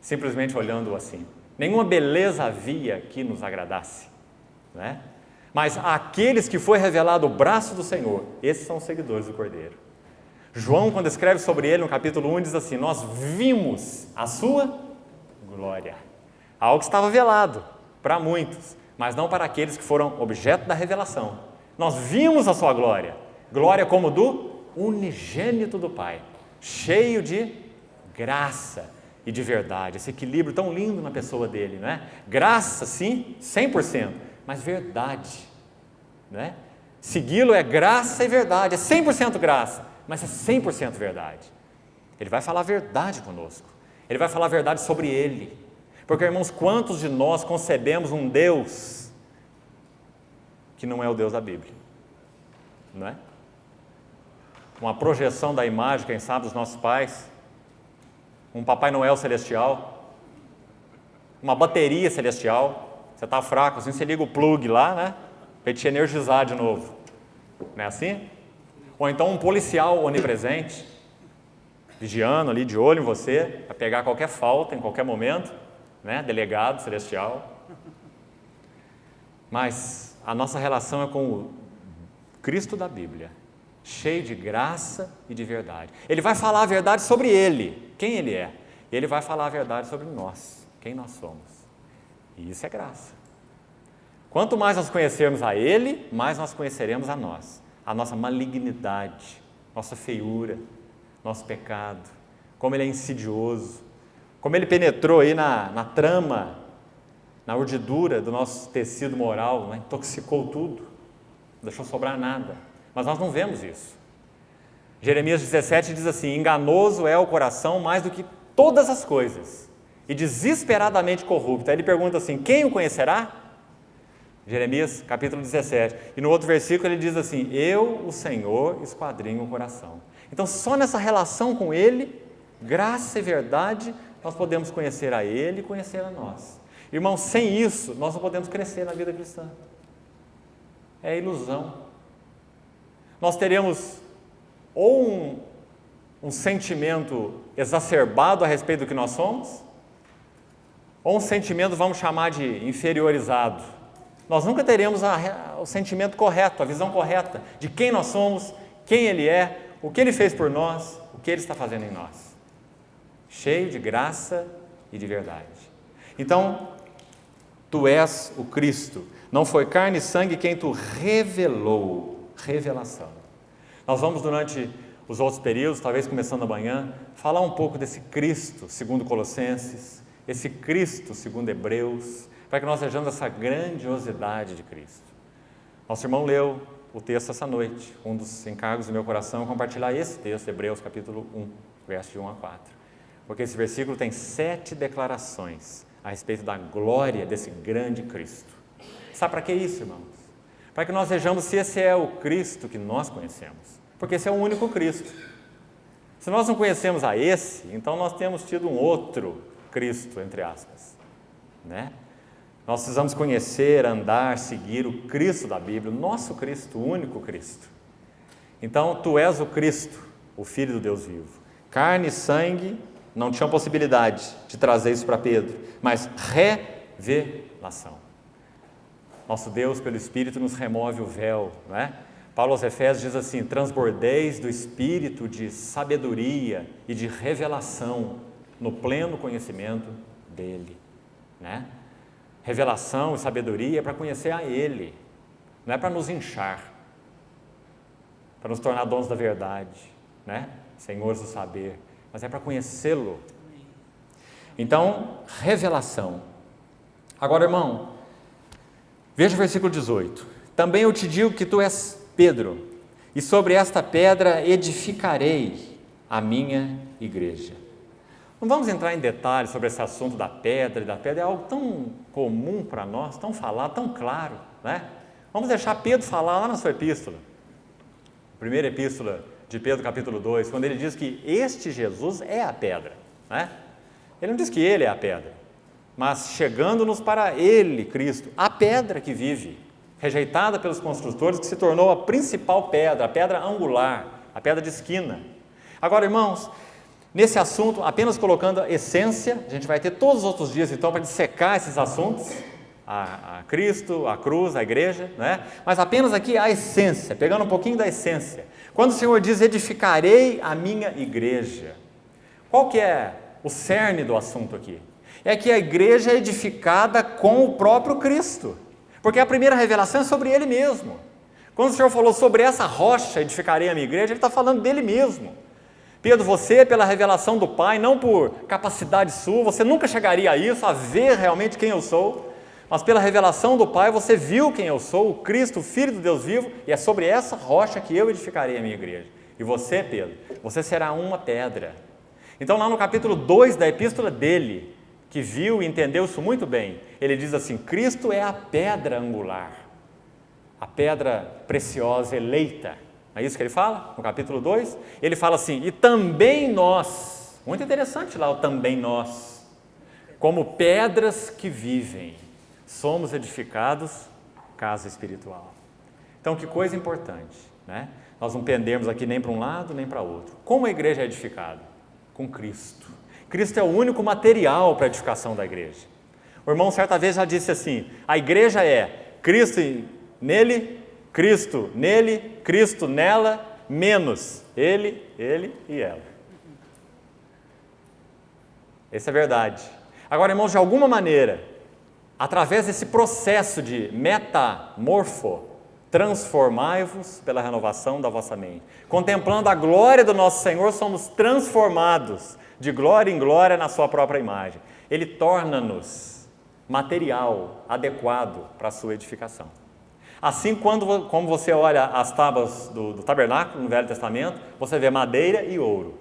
[SPEAKER 1] simplesmente olhando-o assim. Nenhuma beleza havia que nos agradasse, né? Mas aqueles que foi revelado o braço do Senhor, esses são os seguidores do Cordeiro. João, quando escreve sobre ele no capítulo 1, diz assim: nós vimos a sua glória. Algo que estava velado para muitos, mas não para aqueles que foram objeto da revelação. Nós vimos a sua glória, glória como do unigênito do Pai, cheio de graça e de verdade, esse equilíbrio tão lindo na pessoa dele, né? Graça, sim, 100%, mas verdade, né? Segui-lo é graça e verdade, é 100% graça, mas é 100% verdade. Ele vai falar a verdade conosco, ele vai falar a verdade sobre ele, porque, irmãos, quantos de nós concebemos um Deus que não é o Deus da Bíblia, não é? Uma projeção da imagem, quem sabe, dos nossos pais, um Papai Noel celestial, uma bateria celestial. Você está fraco assim, você liga o plug lá, né? Para te energizar de novo. Não é assim? Ou então um policial onipresente, vigiando ali, de olho em você, para pegar qualquer falta em qualquer momento, né? Delegado celestial. Mas a nossa relação é com o Cristo da Bíblia, cheio de graça e de verdade. Ele vai falar a verdade sobre ele, quem ele é. E ele vai falar a verdade sobre nós, quem nós somos. E isso é graça. Quanto mais nós conhecermos a ele, mais nós conheceremos a nós. A nossa malignidade, nossa feiura, nosso pecado, como ele é insidioso, como ele penetrou aí na trama, na urdidura do nosso tecido moral, né? Intoxicou tudo, não deixou sobrar nada. Mas nós não vemos isso. Jeremias 17 diz assim: enganoso é o coração mais do que todas as coisas, e desesperadamente corrupto. Aí ele pergunta assim: quem o conhecerá? Jeremias capítulo 17. E no outro versículo ele diz assim: eu, o Senhor, esquadrinho o coração. Então só nessa relação com ele, graça e verdade, nós podemos conhecer a ele e conhecer a nós. Irmãos, sem isso, nós não podemos crescer na vida cristã. É ilusão. Nós teremos ou um sentimento exacerbado a respeito do que nós somos, ou um sentimento, vamos chamar de inferiorizado. Nós nunca teremos o sentimento correto, a visão correta de quem nós somos, quem Ele é, o que Ele fez por nós, o que Ele está fazendo em nós. Cheio de graça e de verdade. Então, Tu és o Cristo, não foi carne e sangue quem Tu revelou. Revelação. Nós vamos, durante os outros períodos, talvez começando amanhã, falar um pouco desse Cristo, segundo Colossenses, esse Cristo, segundo Hebreus, para que nós vejamos essa grandiosidade de Cristo. Nosso irmão leu o texto essa noite. Um dos encargos do meu coração é compartilhar esse texto, Hebreus capítulo 1, verso de 1 a 4. Porque esse versículo tem 7 declarações a respeito da glória desse grande Cristo. Sabe para que isso, irmãos? Para que nós vejamos se esse é o Cristo que nós conhecemos. Porque esse é o único Cristo. Se nós não conhecemos a esse, então nós temos tido um outro Cristo, entre aspas, né? Nós precisamos conhecer, andar, seguir o Cristo da Bíblia, o nosso Cristo, o único Cristo. Então, Tu és o Cristo, o Filho do Deus vivo. Carne e sangue não tinham possibilidade de trazer isso para Pedro, mas revelação. Nosso Deus, pelo Espírito, nos remove o véu, não é? Paulo aos Efésios diz assim: transbordeis do Espírito de sabedoria e de revelação no pleno conhecimento dele, né? revelação e sabedoria é para conhecer a Ele, não é para nos inchar, para nos tornar donos da verdade, né? Senhores do saber, mas é para conhecê-lo. Então, revelação. Agora, irmão, veja o versículo 18. Também eu te digo que tu és Pedro, e sobre esta pedra edificarei a minha igreja. Não vamos entrar em detalhes sobre esse assunto da pedra, é algo tão comum para nós, tão falado, tão claro, né? Vamos deixar Pedro falar lá na sua epístola, primeira epístola de Pedro, capítulo 2, quando ele diz que este Jesus é a pedra, né? Ele não diz que ele é a pedra, mas chegando-nos para ele, Cristo, a pedra que vive, rejeitada pelos construtores, que se tornou a principal pedra, a pedra angular, a pedra de esquina. Agora, irmãos, nesse assunto, apenas colocando a essência, a gente vai ter todos os outros dias, então, para dissecar esses assuntos, a Cristo, a cruz, a igreja, né? Mas apenas aqui a essência, pegando um pouquinho da essência. Quando o Senhor diz, edificarei a minha igreja, qual que é o cerne do assunto aqui? É que a igreja é edificada com o próprio Cristo, porque a primeira revelação é sobre Ele mesmo. Quando o Senhor falou sobre essa rocha, edificarei a minha igreja, Ele está falando dele mesmo. Pedro, você, pela revelação do Pai, não por capacidade sua, você nunca chegaria a isso, a ver realmente quem eu sou, mas pela revelação do Pai, você viu quem eu sou, o Cristo, o Filho do Deus vivo, e é sobre essa rocha que eu edificarei a minha igreja. E você, Pedro, você será uma pedra. Então, lá no capítulo 2 da epístola dele, que viu e entendeu isso muito bem, ele diz assim, Cristo é a pedra angular, a pedra preciosa, eleita. É isso que ele fala no capítulo 2? Ele fala assim, e também nós, muito interessante lá o também nós, como pedras que vivem, somos edificados casa espiritual. Então, que coisa importante, né? Nós não pendermos aqui nem para um lado nem para outro. Como a igreja é edificada? Com Cristo. Cristo é o único material para a edificação da igreja. O irmão certa vez já disse assim, a igreja é Cristo nele, Cristo nele, Cristo nela, menos ele e ela. Essa é a verdade. Agora, irmãos, de alguma maneira, através desse processo de metamorfo, transformai-vos pela renovação da vossa mente. Contemplando a glória do nosso Senhor, somos transformados de glória em glória na sua própria imagem. Ele torna-nos material adequado para a sua edificação. Assim, como você olha as tábuas do tabernáculo no Velho Testamento, você vê madeira e ouro.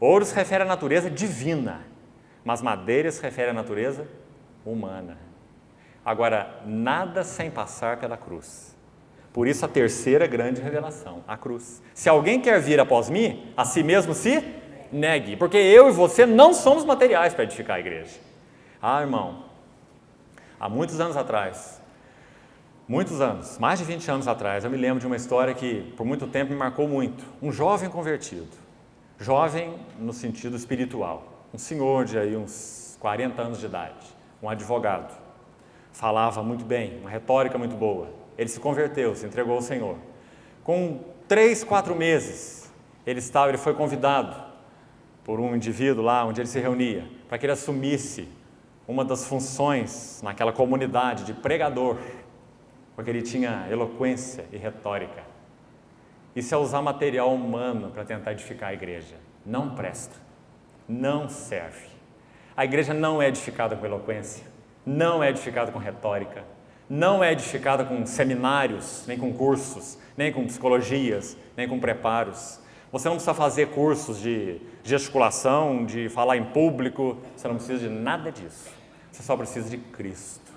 [SPEAKER 1] Ouro se refere à natureza divina, mas madeira se refere à natureza humana. Agora, nada sem passar pela cruz. Por isso a terceira grande revelação, a cruz. Se alguém quer vir após mim, a si mesmo se negue, porque eu e você não somos materiais para edificar a igreja. Ah, irmão, há muitos anos atrás, mais de 20 anos atrás, eu me lembro de uma história que por muito tempo me marcou muito. Um jovem convertido, jovem no sentido espiritual, um senhor de aí uns 40 anos de idade, um advogado, falava muito bem, uma retórica muito boa. Ele se converteu, se entregou ao Senhor. Com 3, 4 meses, ele foi convidado por um indivíduo lá onde ele se reunia, para que ele assumisse uma das funções naquela comunidade de pregador, porque ele tinha eloquência e retórica. Isso é usar material humano para tentar edificar a igreja. Não presta, não serve. A igreja não é edificada com eloquência, não é edificada com retórica, não é edificada com seminários, nem com cursos, nem com psicologias, nem com preparos. Você não precisa fazer cursos de gesticulação, de falar em público, você não precisa de nada disso. Você só precisa de Cristo.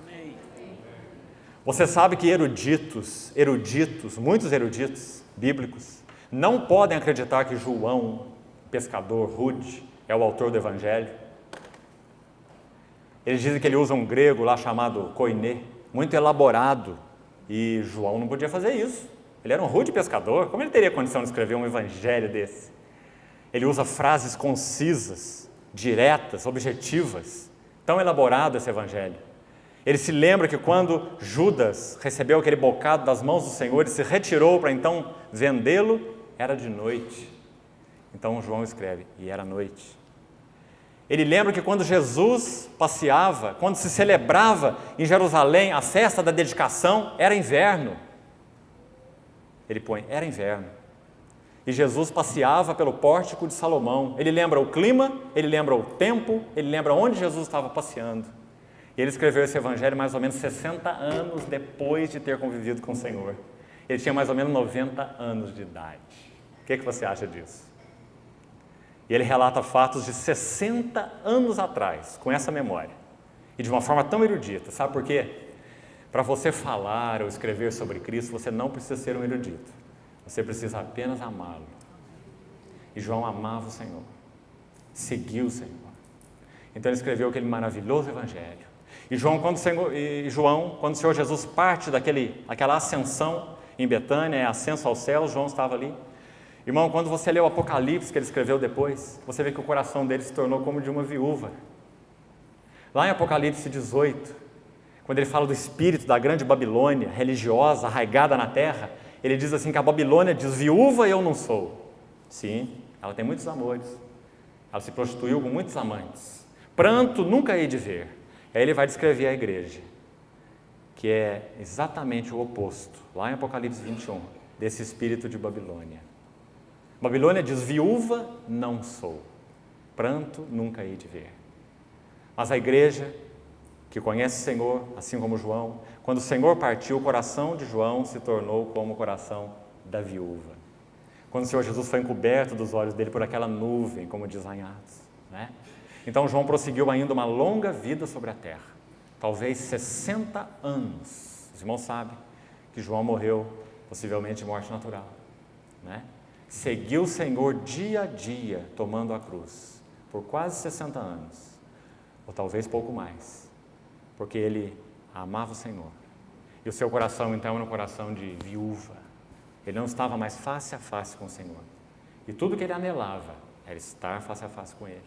[SPEAKER 1] Você sabe que eruditos, muitos eruditos bíblicos, não podem acreditar que João, pescador rude, é o autor do Evangelho. Eles dizem que ele usa um grego lá chamado koiné, muito elaborado, e João não podia fazer isso. Ele era um rude pescador, como ele teria condição de escrever um evangelho desse? Ele usa frases concisas, diretas, objetivas, tão elaborado esse evangelho. Ele se lembra que quando Judas recebeu aquele bocado das mãos do Senhor e se retirou para então vendê-lo, era de noite. Então João escreve, e era noite. Ele lembra que quando Jesus passeava, quando se celebrava em Jerusalém a festa da dedicação, era inverno. Ele põe, era inverno. E Jesus passeava pelo pórtico de Salomão. Ele lembra o clima, ele lembra o tempo, ele lembra onde Jesus estava passeando. E ele escreveu esse evangelho mais ou menos 60 anos depois de ter convivido com o Senhor. Ele tinha mais ou menos 90 anos de idade. O que você acha disso? E ele relata fatos de 60 anos atrás, com essa memória. E de uma forma tão erudita. Sabe por quê? Para você falar ou escrever sobre Cristo, você não precisa ser um erudito. Você precisa apenas amá-lo. E João amava o Senhor. Seguiu o Senhor. Então ele escreveu aquele maravilhoso evangelho. E João, quando o Senhor Jesus parte daquela ascensão em Betânia, ascenso aos céus, João estava ali. Irmão, quando você lê o Apocalipse que ele escreveu depois, você vê que o coração dele se tornou como de uma viúva. Lá em Apocalipse 18, quando ele fala do espírito da grande Babilônia, religiosa, arraigada na terra, ele diz assim que a Babilônia diz, viúva eu não sou. Sim, ela tem muitos amores. Ela se prostituiu com muitos amantes. Pranto nunca hei de ver. Aí ele vai descrever a igreja, que é exatamente o oposto, lá em Apocalipse 21, desse espírito de Babilônia. Babilônia diz, viúva não sou, pranto nunca hei de ver. Mas a igreja, que conhece o Senhor, assim como João, quando o Senhor partiu, o coração de João se tornou como o coração da viúva. Quando o Senhor Jesus foi encoberto dos olhos dele por aquela nuvem, como diz lá em Atos, né? Então João prosseguiu ainda uma longa vida sobre a terra, talvez 60 anos. Os irmãos sabem que João morreu, possivelmente de morte natural, né? Seguiu o Senhor dia a dia, tomando a cruz, por quase 60 anos, ou talvez pouco mais, porque ele amava o Senhor. E o seu coração, então, era um coração de viúva. Ele não estava mais face a face com o Senhor. E tudo que ele anelava era estar face a face com Ele.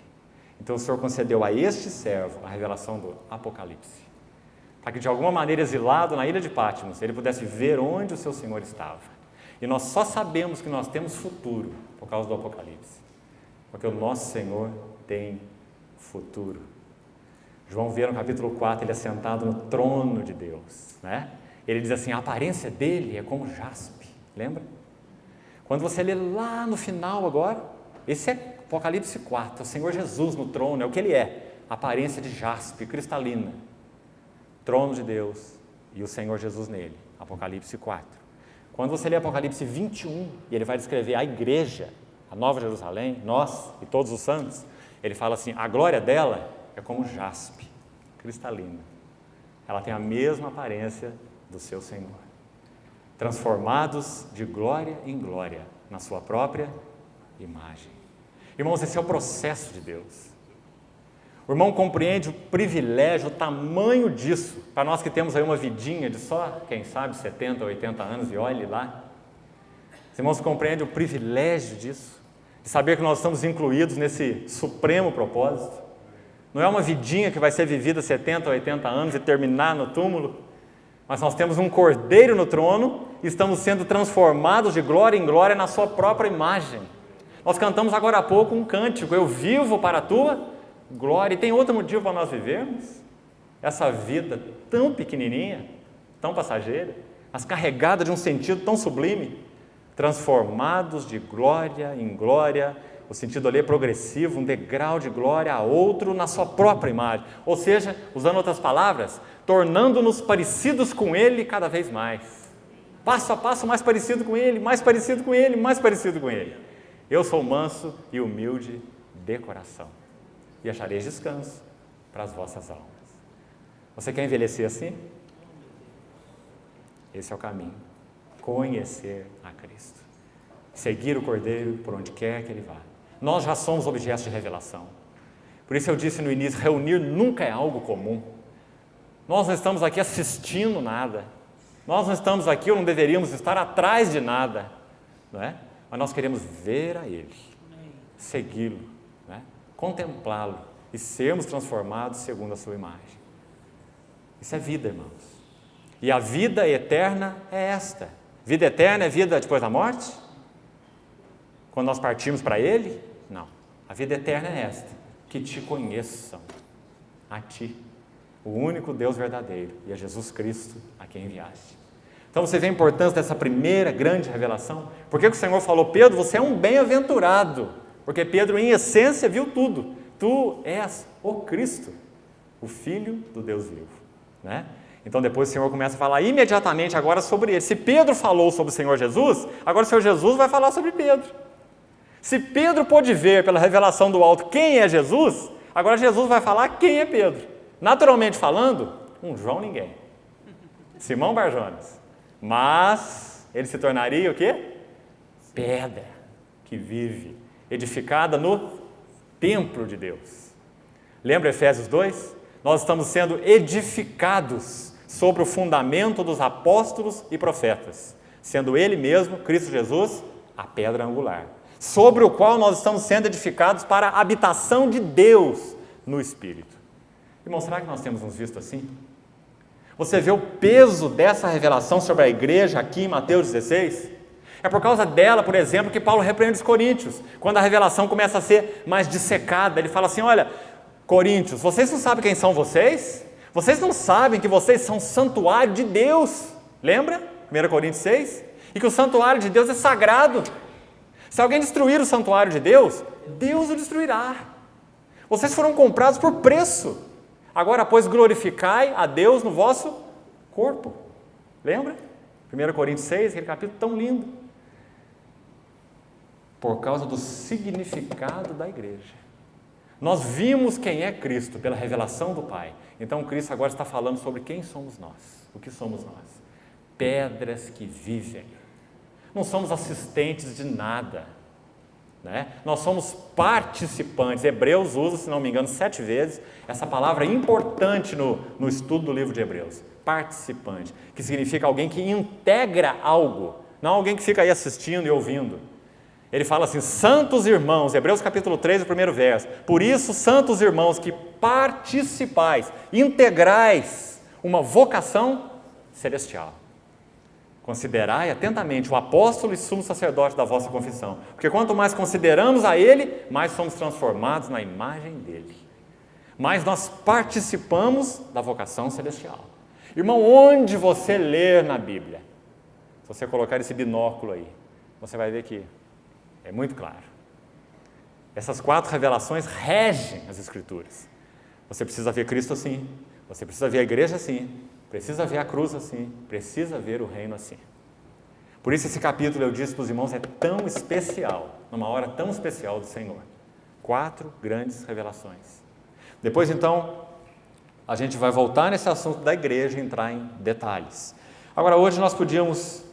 [SPEAKER 1] Então o Senhor concedeu a este servo a revelação do Apocalipse, para que de alguma maneira, exilado na ilha de Patmos, ele pudesse ver onde o seu Senhor estava. E nós só sabemos que nós temos futuro por causa do Apocalipse, porque o nosso Senhor tem futuro. João vê no capítulo 4, ele é sentado no trono de Deus, né? Ele diz assim, a aparência dele é como jaspe, lembra? Quando você lê lá no final agora, esse é Apocalipse 4, o Senhor Jesus no trono, é o que ele é, aparência de jaspe, cristalina, trono de Deus e o Senhor Jesus nele, Apocalipse 4. Quando você lê Apocalipse 21, e ele vai descrever a igreja, a Nova Jerusalém, nós e todos os santos, ele fala assim, a glória dela é como jaspe, cristalina, ela tem a mesma aparência do seu Senhor, transformados de glória em glória, na sua própria imagem. Irmãos, esse é o processo de Deus. O irmão compreende o privilégio, o tamanho disso, para nós que temos aí uma vidinha de só, quem sabe, 70, 80 anos, e olhe lá. Os irmãos compreendem o privilégio disso, de saber que nós estamos incluídos nesse supremo propósito. Não é uma vidinha que vai ser vivida 70, 80 anos e terminar no túmulo, mas nós temos um cordeiro no trono e estamos sendo transformados de glória em glória na sua própria imagem. Nós cantamos agora há pouco um cântico, eu vivo para a tua glória. E tem outro motivo para nós vivermos? Essa vida tão pequenininha, tão passageira, mas carregada de um sentido tão sublime, transformados de glória em glória, o sentido ali é progressivo, um degrau de glória a outro na sua própria imagem. Ou seja, usando outras palavras, tornando-nos parecidos com Ele cada vez mais. Passo a passo mais parecido com Ele, mais parecido com Ele, mais parecido com Ele. Eu sou manso e humilde de coração, e achareis descanso para as vossas almas. Você quer envelhecer assim? Esse é o caminho. Conhecer a Cristo. Seguir o Cordeiro por onde quer que Ele vá. Nós já somos objetos de revelação. Por isso eu disse no início, reunir nunca é algo comum. Nós não estamos aqui assistindo nada. Nós não estamos aqui ou não deveríamos estar atrás de nada, não é? Mas nós queremos ver a Ele, segui-lo, né? Contemplá-lo e sermos transformados segundo a sua imagem. Isso é vida, irmãos. E a vida eterna é esta. Vida eterna é vida depois da morte? Quando nós partimos para Ele? Não. A vida eterna é esta. que te conheçam, a ti, o único Deus verdadeiro, e a Jesus Cristo a quem enviaste. Então você vê a importância dessa primeira grande revelação? Por que o Senhor falou, Pedro, você é um bem-aventurado? Porque Pedro, em essência, viu tudo. Tu és o Cristo, o Filho do Deus vivo. Né? Então depois o Senhor começa a falar imediatamente agora sobre ele. Se Pedro falou sobre o Senhor Jesus, agora o Senhor Jesus vai falar sobre Pedro. Se Pedro pôde ver pela revelação do alto quem é Jesus, agora Jesus vai falar quem é Pedro. Naturalmente falando, um João ninguém. Simão Barjonas. Mas ele se tornaria o quê? Pedra que vive, edificada no templo de Deus. Lembra Efésios 2? Nós estamos sendo edificados sobre o fundamento dos apóstolos e profetas, sendo ele mesmo, Cristo Jesus, a pedra angular, sobre o qual nós estamos sendo edificados para a habitação de Deus no Espírito. Irmão, será que nós temos nos visto assim? Você vê o peso dessa revelação sobre a igreja aqui em Mateus 16? É por causa dela, por exemplo, que Paulo repreende os coríntios. Quando a revelação começa a ser mais dissecada, ele fala assim, olha, coríntios, vocês não sabem quem são vocês? Vocês não sabem que vocês são santuário de Deus? Lembra? 1 Coríntios 6? E que o santuário de Deus é sagrado. Se alguém destruir o santuário de Deus, Deus o destruirá. Vocês foram comprados por preço. Agora, pois, glorificai a Deus no vosso corpo. Lembra? 1 Coríntios 6, aquele capítulo tão lindo. Por causa do significado da igreja. Nós vimos quem é Cristo pela revelação do Pai. Então, Cristo agora está falando sobre quem somos nós. O que somos nós? Pedras que vivem. Não somos assistentes de nada. Né? Nós somos participantes. Hebreus usa, se não me engano, 7 vezes essa palavra importante no estudo do livro de Hebreus. Participante, que significa alguém que integra algo, não alguém que fica aí assistindo e ouvindo. Ele fala assim, santos irmãos, Hebreus capítulo 3, o primeiro verso. Por isso, santos irmãos, que participais, integrais uma vocação celestial. Considerai atentamente o apóstolo e sumo sacerdote da vossa confissão, porque quanto mais consideramos a ele, mais somos transformados na imagem dele. Mais nós participamos da vocação celestial. Irmão, onde você ler na Bíblia, se você colocar esse binóculo aí, você vai ver que é muito claro. Essas 4 revelações regem as Escrituras. Você precisa ver Cristo assim, você precisa ver a igreja assim, precisa ver a cruz assim, precisa ver o reino assim. Por isso esse capítulo, eu disse para os irmãos, é tão especial, numa hora tão especial do Senhor. 4 grandes revelações. Depois então, a gente vai voltar nesse assunto da igreja e entrar em detalhes. Agora hoje nós podíamos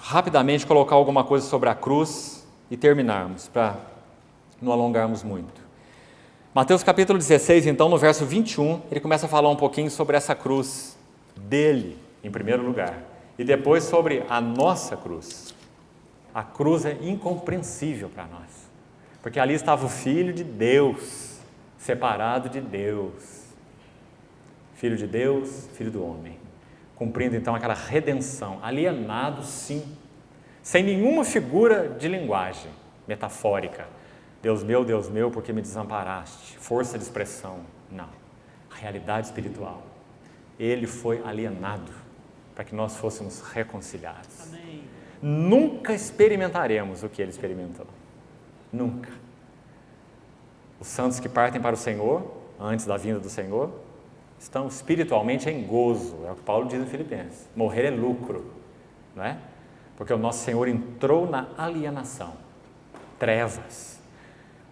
[SPEAKER 1] rapidamente colocar alguma coisa sobre a cruz e terminarmos, para não alongarmos muito. Mateus capítulo 16, então, no verso 21, ele começa a falar um pouquinho sobre essa cruz dele, em primeiro lugar, e depois sobre a nossa cruz. A cruz é incompreensível para nós, porque ali estava o Filho de Deus, separado de Deus, Filho de Deus, Filho do homem, cumprindo então aquela redenção, alienado sim, sem nenhuma figura de linguagem metafórica. Deus meu, porque me desamparaste? Força de expressão. Não. Realidade espiritual. Ele foi alienado para que nós fôssemos reconciliados. Amém. Nunca experimentaremos o que ele experimentou. Nunca. Os santos que partem para o Senhor, antes da vinda do Senhor, estão espiritualmente em gozo. É o que Paulo diz em Filipenses. Morrer é lucro. Não é? Porque o nosso Senhor entrou na alienação. Trevas.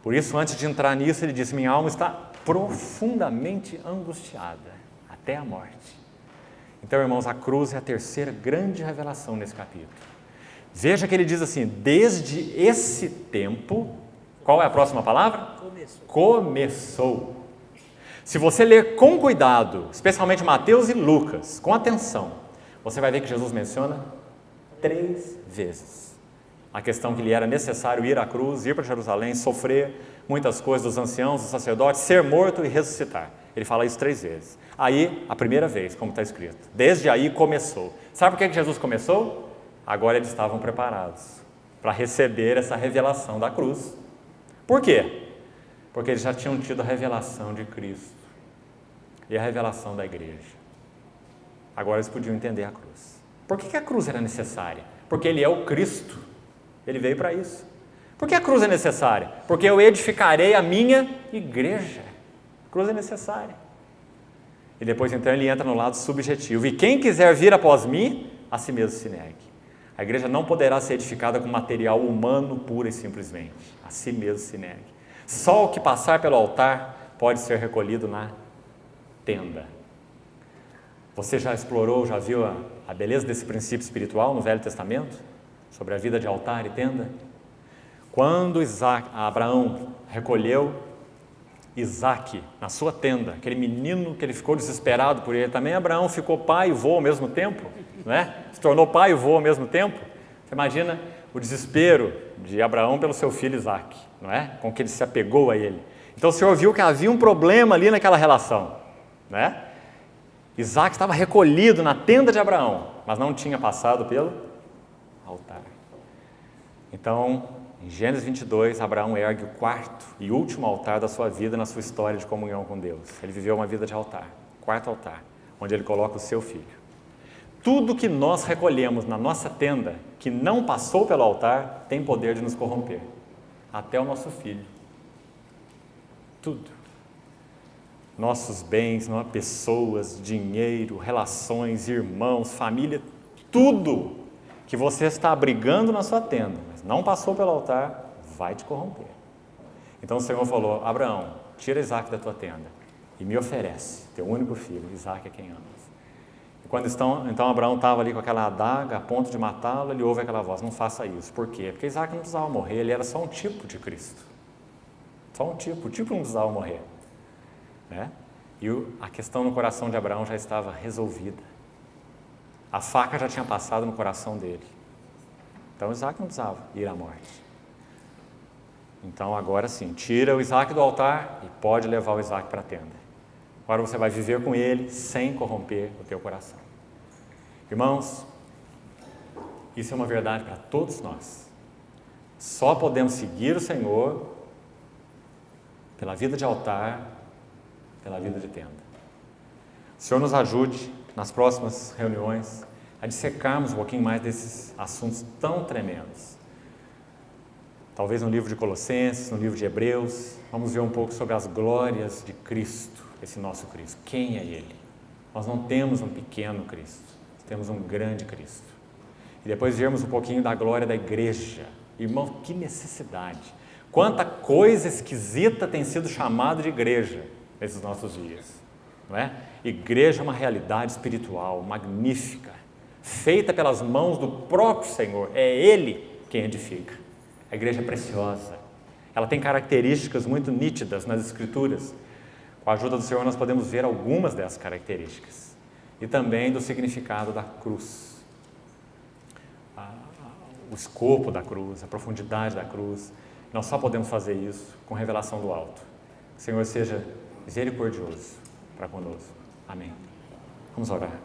[SPEAKER 1] Por isso, antes de entrar nisso, ele disse, minha alma está profundamente angustiada, até a morte. Então, irmãos, a cruz é a terceira grande revelação nesse capítulo. Veja que ele diz assim, desde esse tempo, qual é a próxima palavra? Começou. Se você ler com cuidado, especialmente Mateus e Lucas, com atenção, você vai ver que Jesus menciona 3 vezes. A questão que lhe era necessário ir à cruz, ir para Jerusalém, sofrer muitas coisas dos anciãos, dos sacerdotes, ser morto e ressuscitar. Ele fala isso 3 vezes. Aí, a primeira vez, como está escrito, desde aí começou. Sabe por que Jesus começou? Agora eles estavam preparados para receber essa revelação da cruz. Por quê? Porque eles já tinham tido a revelação de Cristo e a revelação da igreja. Agora eles podiam entender a cruz. Por que a cruz era necessária? Porque ele é o Cristo. Ele veio para isso. Por que a cruz é necessária? Porque eu edificarei a minha igreja. A cruz é necessária. E depois então ele entra no lado subjetivo. E quem quiser vir após mim, a si mesmo se negue. A igreja não poderá ser edificada com material humano pura e simplesmente. A si mesmo se negue. Só o que passar pelo altar pode ser recolhido na tenda. Você já explorou, já viu a beleza desse princípio espiritual no Velho Testamento? Sobre a vida de altar e tenda? Quando Abraão recolheu Isaque na sua tenda, aquele menino que ele ficou desesperado por ele, também Abraão ficou pai e vô ao mesmo tempo, não é? Se tornou pai e vô ao mesmo tempo. Você imagina o desespero de Abraão pelo seu filho Isaque, não é? Com que ele se apegou a ele. Então o Senhor viu que havia um problema ali naquela relação, né? Isaque estava recolhido na tenda de Abraão, mas não tinha passado pelo altar. Então, em Gênesis 22, Abraão ergue o quarto e último altar da sua vida na sua história de comunhão com Deus. Ele viveu uma vida de altar, quarto altar, onde ele coloca o seu filho. Tudo que nós recolhemos na nossa tenda, que não passou pelo altar, tem poder de nos corromper. Até o nosso filho. Tudo. Nossos bens, pessoas, dinheiro, relações, irmãos, família, tudo que você está abrigando na sua tenda, mas não passou pelo altar, vai te corromper. Então o Senhor falou: Abraão, tira Isaque da tua tenda e me oferece teu único filho. Isaque é quem amas. E quando então Abraão estava ali com aquela adaga a ponto de matá-lo, ele ouve aquela voz: não faça isso. Por quê? Porque Isaque não precisava morrer, ele era só um tipo de Cristo. Só um tipo, o tipo não precisava morrer. Né? E a questão no coração de Abraão já estava resolvida. A faca já tinha passado no coração dele. Então Isaque não precisava ir à morte. Então agora sim, tira o Isaque do altar e pode levar o Isaque para a tenda. Agora você vai viver com ele sem corromper o teu coração. Irmãos, isso é uma verdade para todos nós. Só podemos seguir o Senhor pela vida de altar, pela vida de tenda. O Senhor nos ajude nas próximas reuniões a dissecarmos um pouquinho mais desses assuntos tão tremendos. Talvez no livro de Colossenses, no livro de Hebreus, vamos ver um pouco sobre as glórias de Cristo, esse nosso Cristo. Quem é Ele? Nós não temos um pequeno Cristo, temos um grande Cristo. E depois vermos um pouquinho da glória da igreja. Irmão, que necessidade! Quanta coisa esquisita tem sido chamada de igreja nesses nossos dias, não é? Igreja é uma realidade espiritual magnífica, feita pelas mãos do próprio Senhor. É Ele quem edifica. A igreja é preciosa. Ela tem características muito nítidas nas Escrituras. Com a ajuda do Senhor nós podemos ver algumas dessas características. E também do significado da cruz. O escopo da cruz, a profundidade da cruz. Nós só podemos fazer isso com revelação do alto. Que o Senhor seja misericordioso para conosco. Amém. Vamos orar.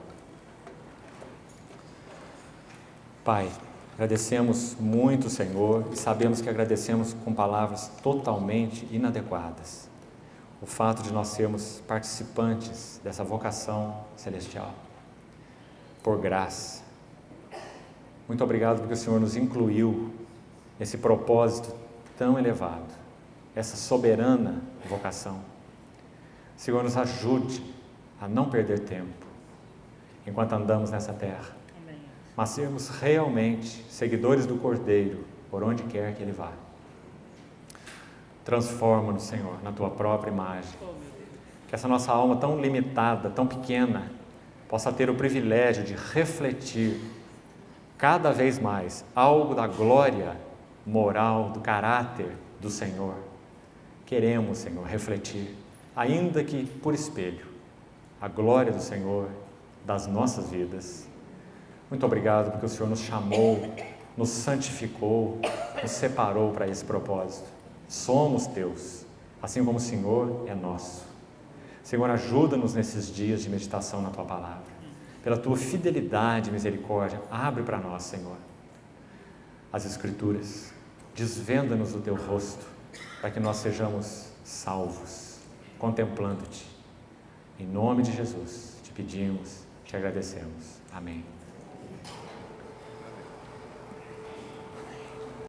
[SPEAKER 1] Pai, agradecemos muito, Senhor, e sabemos que agradecemos com palavras totalmente inadequadas. O fato de nós sermos participantes dessa vocação celestial, por graça. Muito obrigado porque o Senhor nos incluiu nesse propósito tão elevado, essa soberana vocação. Senhor, nos ajude a não perder tempo enquanto andamos nessa terra, mas sermos realmente seguidores do Cordeiro por onde quer que Ele vá. Transforma-nos, Senhor, na Tua própria imagem. Que essa nossa alma tão limitada, tão pequena, possa ter o privilégio de refletir cada vez mais algo da glória moral, do caráter do Senhor. Queremos, Senhor, refletir, ainda que por espelho, a glória do Senhor das nossas vidas. Muito obrigado porque o Senhor nos chamou, nos santificou, nos separou para esse propósito. Somos Teus, assim como o Senhor é nosso. Senhor, ajuda-nos nesses dias de meditação na Tua palavra. Pela Tua fidelidade e misericórdia, abre para nós, Senhor, as Escrituras. Desvenda-nos o Teu rosto, para que nós sejamos salvos, contemplando-te. Em nome de Jesus, te pedimos, te agradecemos. Amém.